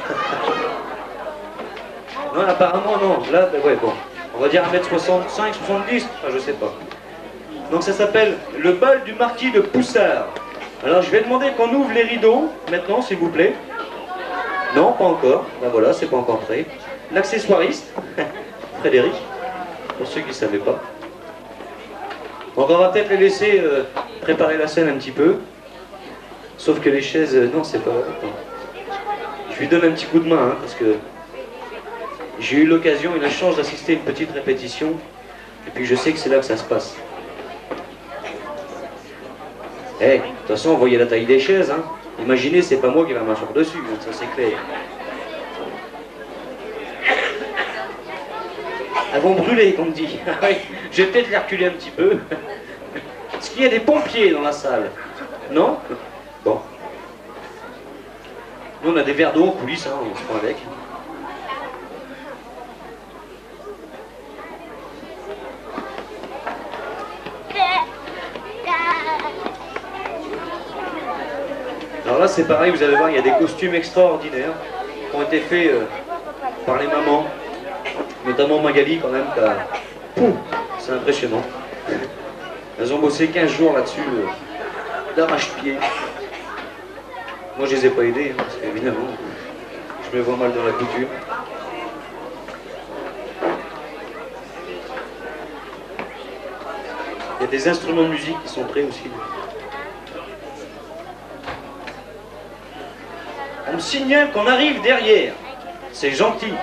Non, apparemment, non. Là, ouais, bon. On va dire 1m65, 70, enfin, je sais pas. Donc ça s'appelle le bal du marquis de Poussard. Alors je vais demander qu'on ouvre les rideaux, maintenant, s'il vous plaît. Non, pas encore. Ben voilà, c'est pas encore prêt. L'accessoiriste, Frédéric, pour ceux qui ne savaient pas. Donc on va peut-être les laisser préparer la scène un petit peu. Sauf que les chaises, non, c'est pas... Attends. Je lui donne un petit coup de main, hein, parce que j'ai eu l'occasion et la chance d'assister à une petite répétition. Et puis je sais que c'est là que ça se passe. Eh, de toute façon, vous voyez la taille des chaises, hein. Imaginez, c'est pas moi qui va m'asseoir dessus, hein, ça c'est clair. Elles vont brûler, comme dit. Je vais peut-être les reculer un petit peu. Est-ce qu'il y a des pompiers dans la salle? Non? Bon. Nous, on a des verres d'eau en coulisses, hein, on se prend avec. Alors là, c'est pareil, vous allez voir, il y a des costumes extraordinaires qui ont été faits par les mamans. Notamment Magali quand même, c'est impressionnant. Elles ont bossé 15 jours là-dessus, d'arrache-pied. Moi je les ai pas aidés, hein, parce qu'évidemment, je me vois mal dans la couture. Il y a des instruments de musique qui sont prêts aussi. On me signale qu'on arrive derrière. C'est gentil.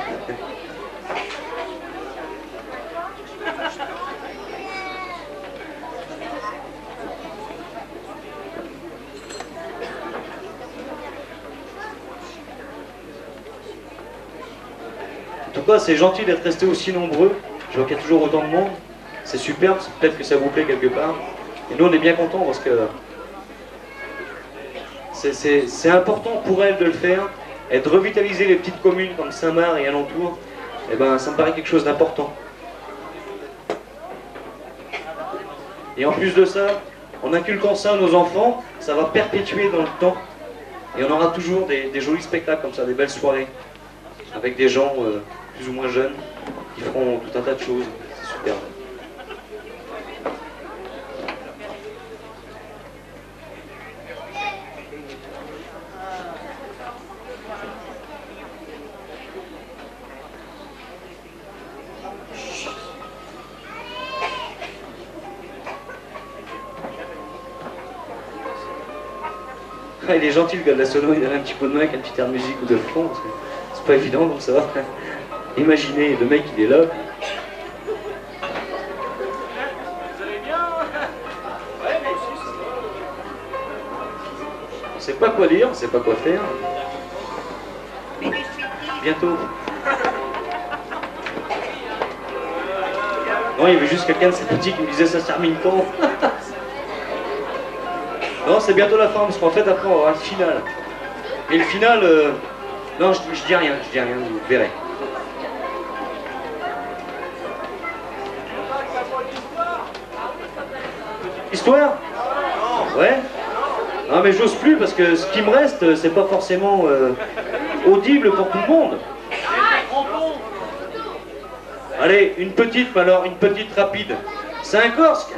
En tout cas, c'est gentil d'être resté aussi nombreux. Je vois qu'il y a toujours autant de monde. C'est superbe, peut-être que ça vous plaît quelque part. Et nous, on est bien contents parce que c'est important pour elle de le faire. Et de revitaliser les petites communes comme Saint-Marc et alentour, eh ben, ça me paraît quelque chose d'important. Et en plus de ça, en inculquant ça à nos enfants, ça va perpétuer dans le temps. Et on aura toujours des jolis spectacles comme ça, des belles soirées, avec des gens plus ou moins jeunes, qui feront tout un tas de choses. C'est super. Ah, il est gentil le gars de la sono, il donne un petit coup de main avec un petit air de musique ou de fond, parce que c'est pas évident comme ça. Imaginez, le mec il est là. Vous allez bien? Ouais, moi aussi. On sait pas quoi dire, on sait pas quoi faire. Bientôt. Non, il y avait juste quelqu'un de ses petits qui me disait ça se termine quand? Non, c'est bientôt la fin, parce qu'en fait, après, on aura le final. Et le final, non, je dis rien, vous verrez. Histoire? Ouais? Non, mais j'ose plus, parce que ce qui me reste, c'est pas forcément audible pour tout le monde. Allez, une petite, mais alors, une petite rapide. C'est un Corse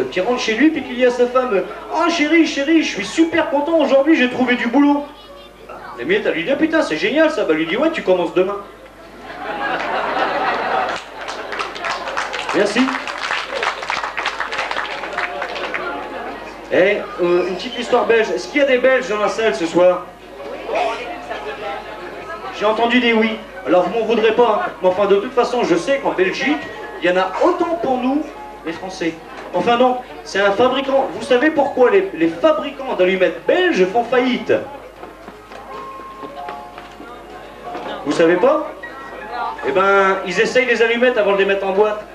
qui rentre chez lui puis qui dit à sa femme « Oh chérie, je suis super content aujourd'hui, j'ai trouvé du boulot. » Et Miette, elle lui dit « Putain, c'est génial ça. » Bah lui dit « Ouais, tu commences demain. » Merci. Et une petite histoire belge. Est-ce qu'il y a des Belges dans la salle ce soir? J'ai entendu des oui. Alors vous m'en voudrez pas, hein. Mais enfin de toute façon, je sais qu'en Belgique, il y en a autant pour nous les Français. Enfin non, c'est un fabricant. Vous savez pourquoi les fabricants d'allumettes belges font faillite? Vous savez pas? Eh ben, ils essayent les allumettes avant de les mettre en boîte.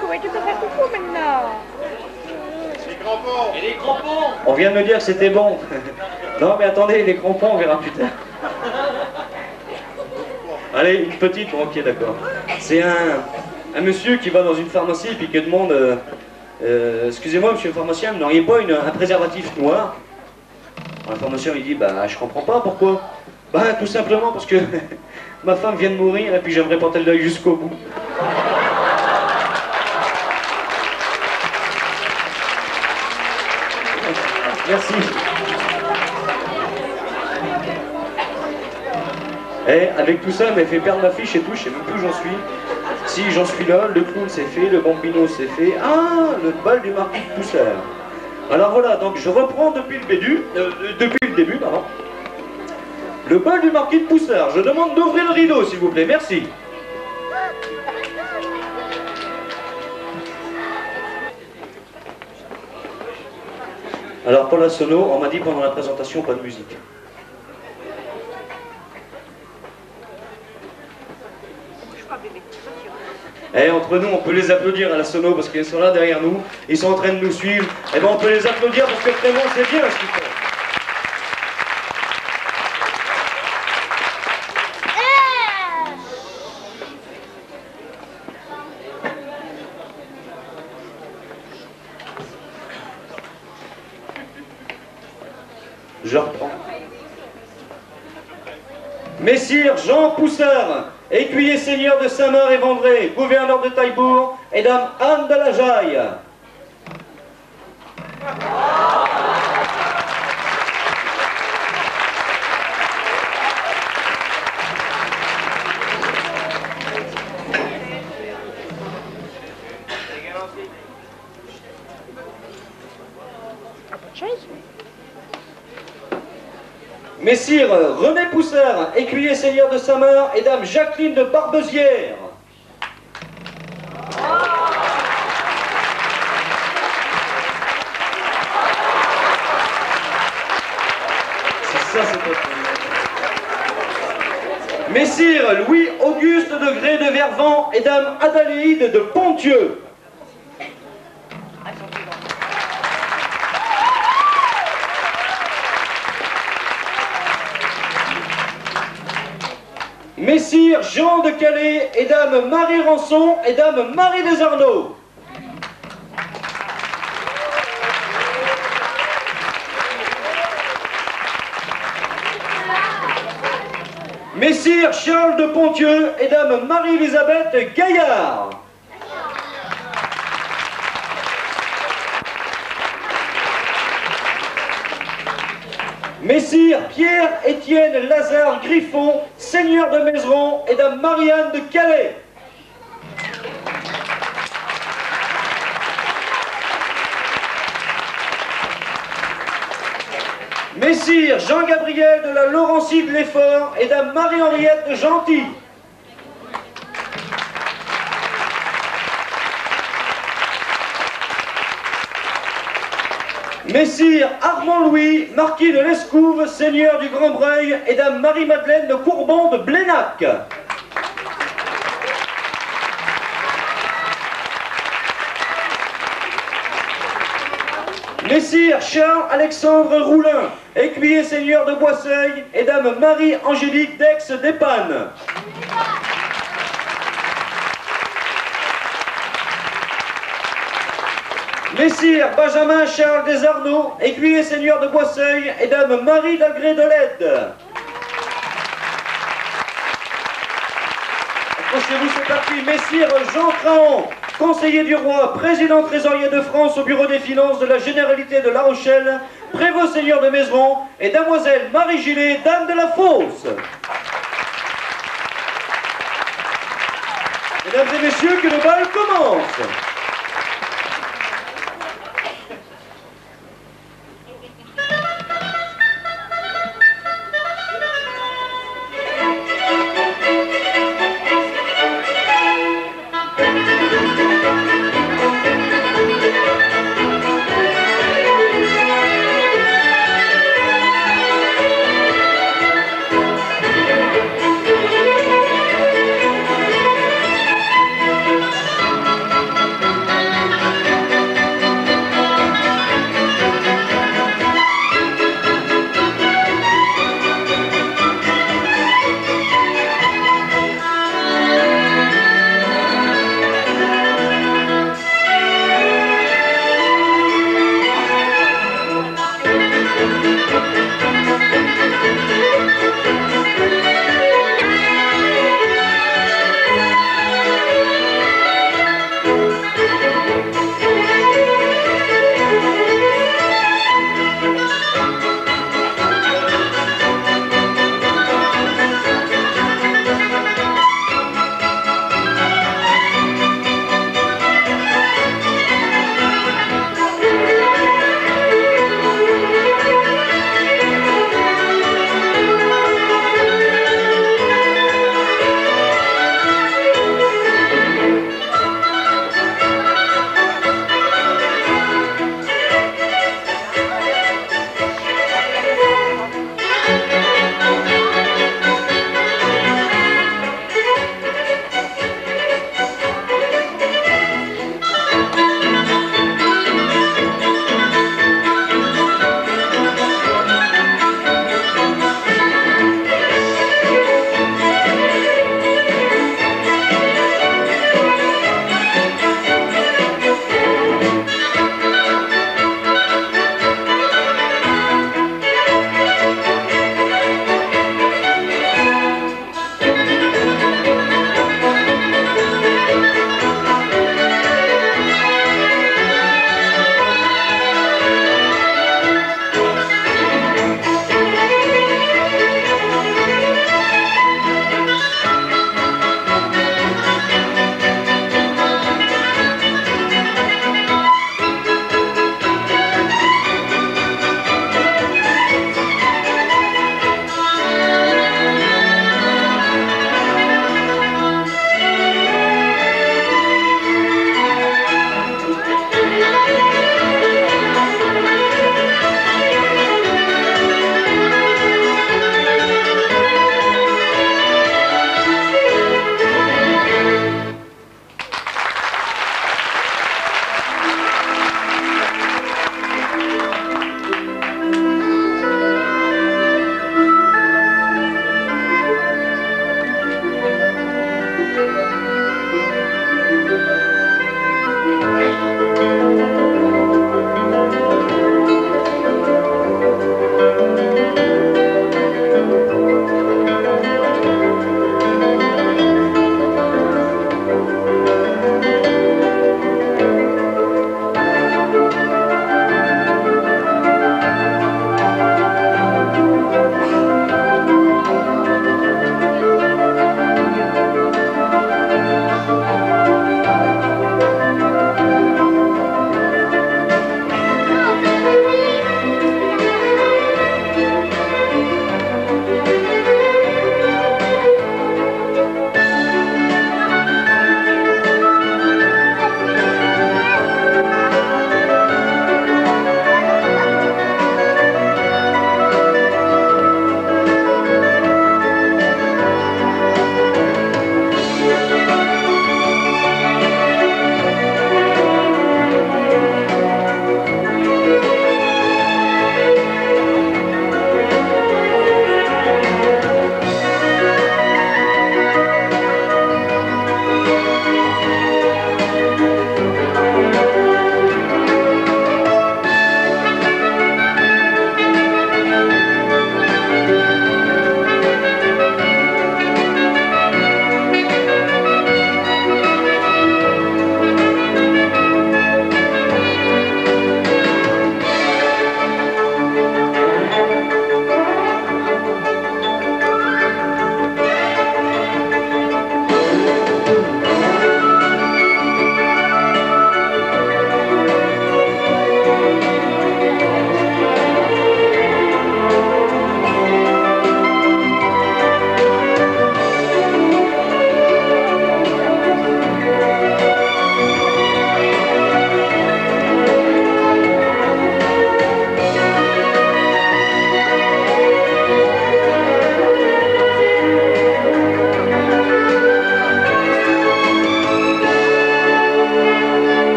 Comment tu peux faire coucou maintenant? Et les crampons? On vient de me dire que c'était bon. Non mais attendez, les crampons, on verra plus tard. Allez, une petite, bon, ok d'accord. C'est un monsieur qui va dans une pharmacie et puis qui demande excusez-moi monsieur le pharmacien, vous n'auriez pas un préservatif noir? Alors, le pharmacien il dit bah je comprends pas, pourquoi? Bah tout simplement parce que ma femme vient de mourir et puis j'aimerais porter l'œil jusqu'au bout. Merci. Et avec tout ça, elle m'a fait perdre ma fiche et tout, je sais même plus où j'en suis. Si, j'en suis là, le clown c'est fait, le bambino c'est fait. Ah, le bal du marquis de Pousseur. Alors voilà, donc je reprends depuis le début, pardon. Le bal du marquis de Pousseur. Je demande d'ouvrir le rideau, s'il vous plaît, merci. Alors pour la sono, on m'a dit pendant la présentation, pas de musique. Et entre nous, on peut les applaudir à la sono parce qu'ils sont là derrière nous, ils sont en train de nous suivre. Et ben on peut les applaudir parce que vraiment c'est bien ce qu'ils font. Je reprends. Messire Jean Poussard, écuyer seigneur de Saint-Marc et Vendré, gouverneur de Taillebourg, et dame Anne de la Jaille. Messire René Poussard, écuyer seigneur de Saint-Marc, et dame Jacqueline de Barbezière. C'est ça, c'est votre... Messire Louis-Auguste de Gré de Vervent, et dame Adélaïde de Pontieux. Messire Jean de Calais, et dame Marie Rançon, et dame Marie des Arnaud. Messire Charles de Pontieux, et dame Marie-Élisabeth Gaillard. Messire Pierre-Étienne Lazare Griffon, seigneur de Mézeron, et dame Marianne de Calais. Messire Jean-Gabriel de la Laurencie de l'Effort, et dame Marie-Henriette de Gentil. Messire Armand Louis, marquis de l'Escouve, seigneur du Grand Breuil, et dame Marie-Madeleine de Courbon de Blénac. Messire Charles-Alexandre Roulin, écuyer seigneur de Boisseuil, et dame Marie-Angélique d'Aix-d'Épanne. Messire Benjamin Charles des Arnaud, écuyer seigneur de Boisseuil, et dame Marie d'Agré de l'Aide. Approchez-vous, c'est parti. Messire Jean Craon, conseiller du roi, président trésorier de France au bureau des finances de la Généralité de La Rochelle, prévôt seigneur de Mézeron, et damoiselle Marie Gillet, dame de la Fosse. Mesdames et messieurs, que le bal commence.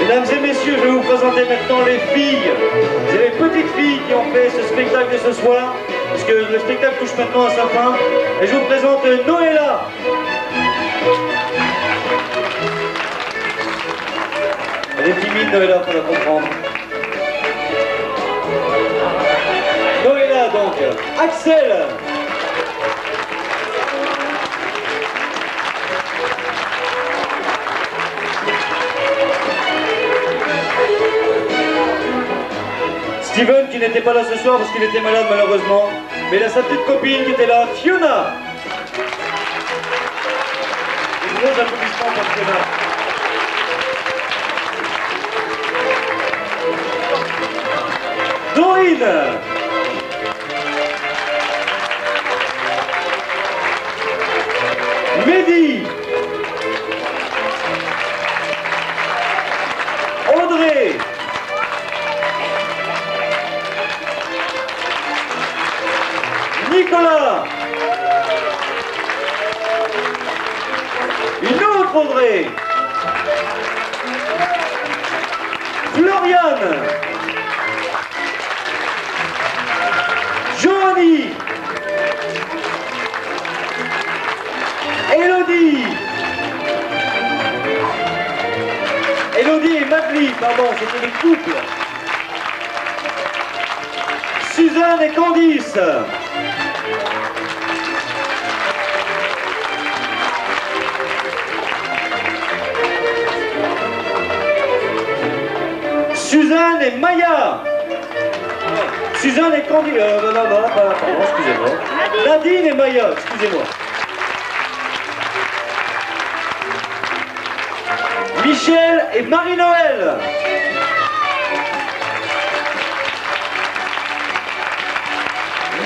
Mesdames et messieurs, je vais vous présenter maintenant les filles. C'est les petites filles qui ont fait ce spectacle de ce soir, puisque le spectacle touche maintenant à sa fin. Et je vous présente Noëlla. Elle est timide, Noëlla, faut la comprendre. Noëlla donc, Axel. Steven qui n'était pas là ce soir parce qu'il était malade malheureusement, mais il a sa petite copine qui était là, Fiona. Des gros applaudissements pour Fiona. Dorine. Mehdi. Audrey. Nicolas. Une autre Audrey. Floriane. Johnny. Elodie. Elodie et Madeleine, pardon, c'était des couples. Suzanne et Candice. Suzanne et Maya. Suzanne et Candice. Pardon, excusez-moi. Nadine et Maya, excusez-moi. Michel et Marie-Noël.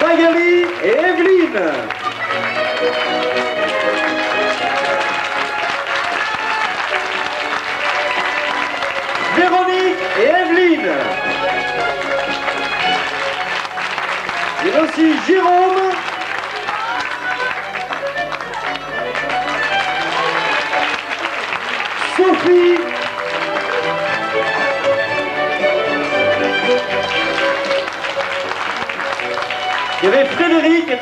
Magali et Evelyne. Véronique et Evelyne. Il y a aussi Jérôme. Sophie. Il y avait Frédéric, qui est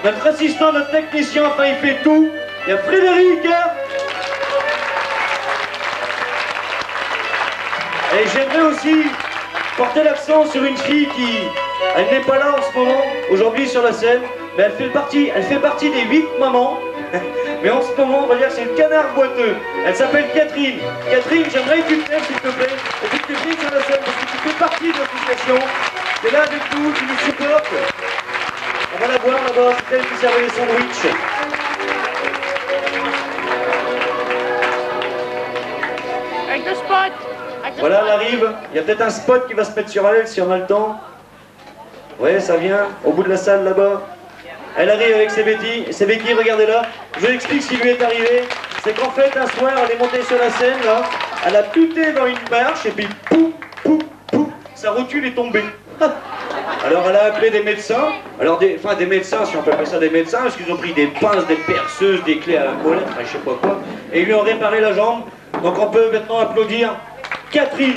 notre assistant, notre technicien, enfin il fait tout. Il y a Frédéric. Et j'aimerais aussi porter l'accent sur une fille qui, elle n'est pas là en ce moment, aujourd'hui sur la scène, mais elle fait partie des 8 mamans. Mais en ce moment, on va dire que c'est le canard boiteux. Elle s'appelle Catherine. Catherine, j'aimerais que tu te lèves, s'il te plaît, et que tu viennes sur la scène, parce que tu fais partie de l'association. Tu es là avec nous, tu nous supportes. On va la voir là-bas, c'est elle qui servait les sandwichs. Avec le spot. Voilà, elle arrive. Il y a peut-être un spot qui va se mettre sur elle, si on a le temps. Ouais, ça vient, au bout de la salle là-bas. Elle arrive avec ses béquilles, regardez-la. Je vous explique ce qui lui est arrivé. C'est qu'en fait, un soir, elle est montée sur la scène, là. Elle a buté dans une marche, et puis pouf, pouf, pouf, sa rotule est tombée. Alors elle a appelé des médecins, des médecins, si on peut appeler ça des médecins, parce qu'ils ont pris des pinces, des perceuses, des clés à la molette, je sais pas quoi, et ils lui ont réparé la jambe. Donc on peut maintenant applaudir Catherine.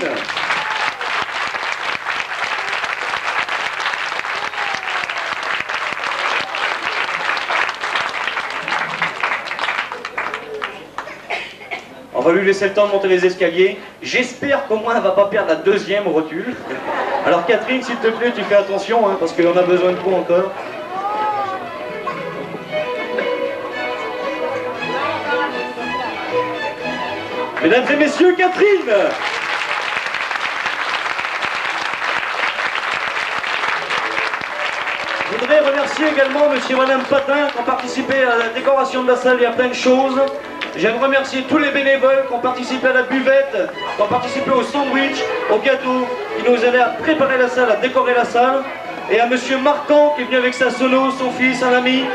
On va lui laisser le temps de monter les escaliers. J'espère qu'au moins elle va pas perdre la deuxième rotule. Alors Catherine, s'il te plaît, tu fais attention, hein, parce qu'on a besoin de toi encore. Mesdames et messieurs, Catherine! Je voudrais remercier également monsieur et madame Patin qui ont participé à la décoration de la salle, il y a plein de choses. J'aimerais remercier tous les bénévoles qui ont participé à la buvette, qui ont participé au sandwich, au gâteau, qui nous aidaient à préparer la salle, à décorer la salle. et à monsieur Marquand qui est venu avec sa solo, son fils, un ami.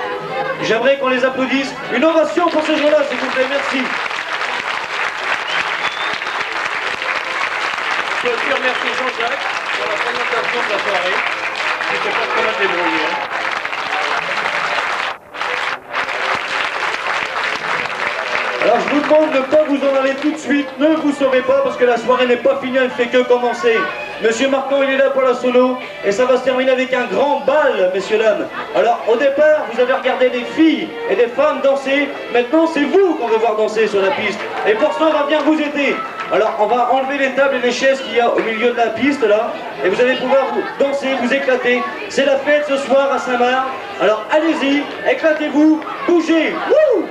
J'aimerais qu'on les applaudisse. Une ovation pour ces gens-là, s'il vous plaît, merci. Je peux aussi remercier Jean-Jacques pour la présentation de la soirée. Il s'est pas trop mal débrouillé. Alors je vous demande de ne pas vous en aller tout de suite, ne vous sauvez pas parce que la soirée n'est pas finie, elle ne fait que commencer. Monsieur Marquand il est là pour la solo et ça va se terminer avec un grand bal, messieurs dames. Alors au départ vous avez regardé des filles et des femmes danser, maintenant c'est vous qu'on veut voir danser sur la piste. Et pour ça on va bien vous aider. Alors on va enlever les tables et les chaises qu'il y a au milieu de la piste là et vous allez pouvoir vous danser, vous éclater. C'est la fête ce soir à Saint-Marc. Alors allez-y, éclatez-vous, bougez. Wouh!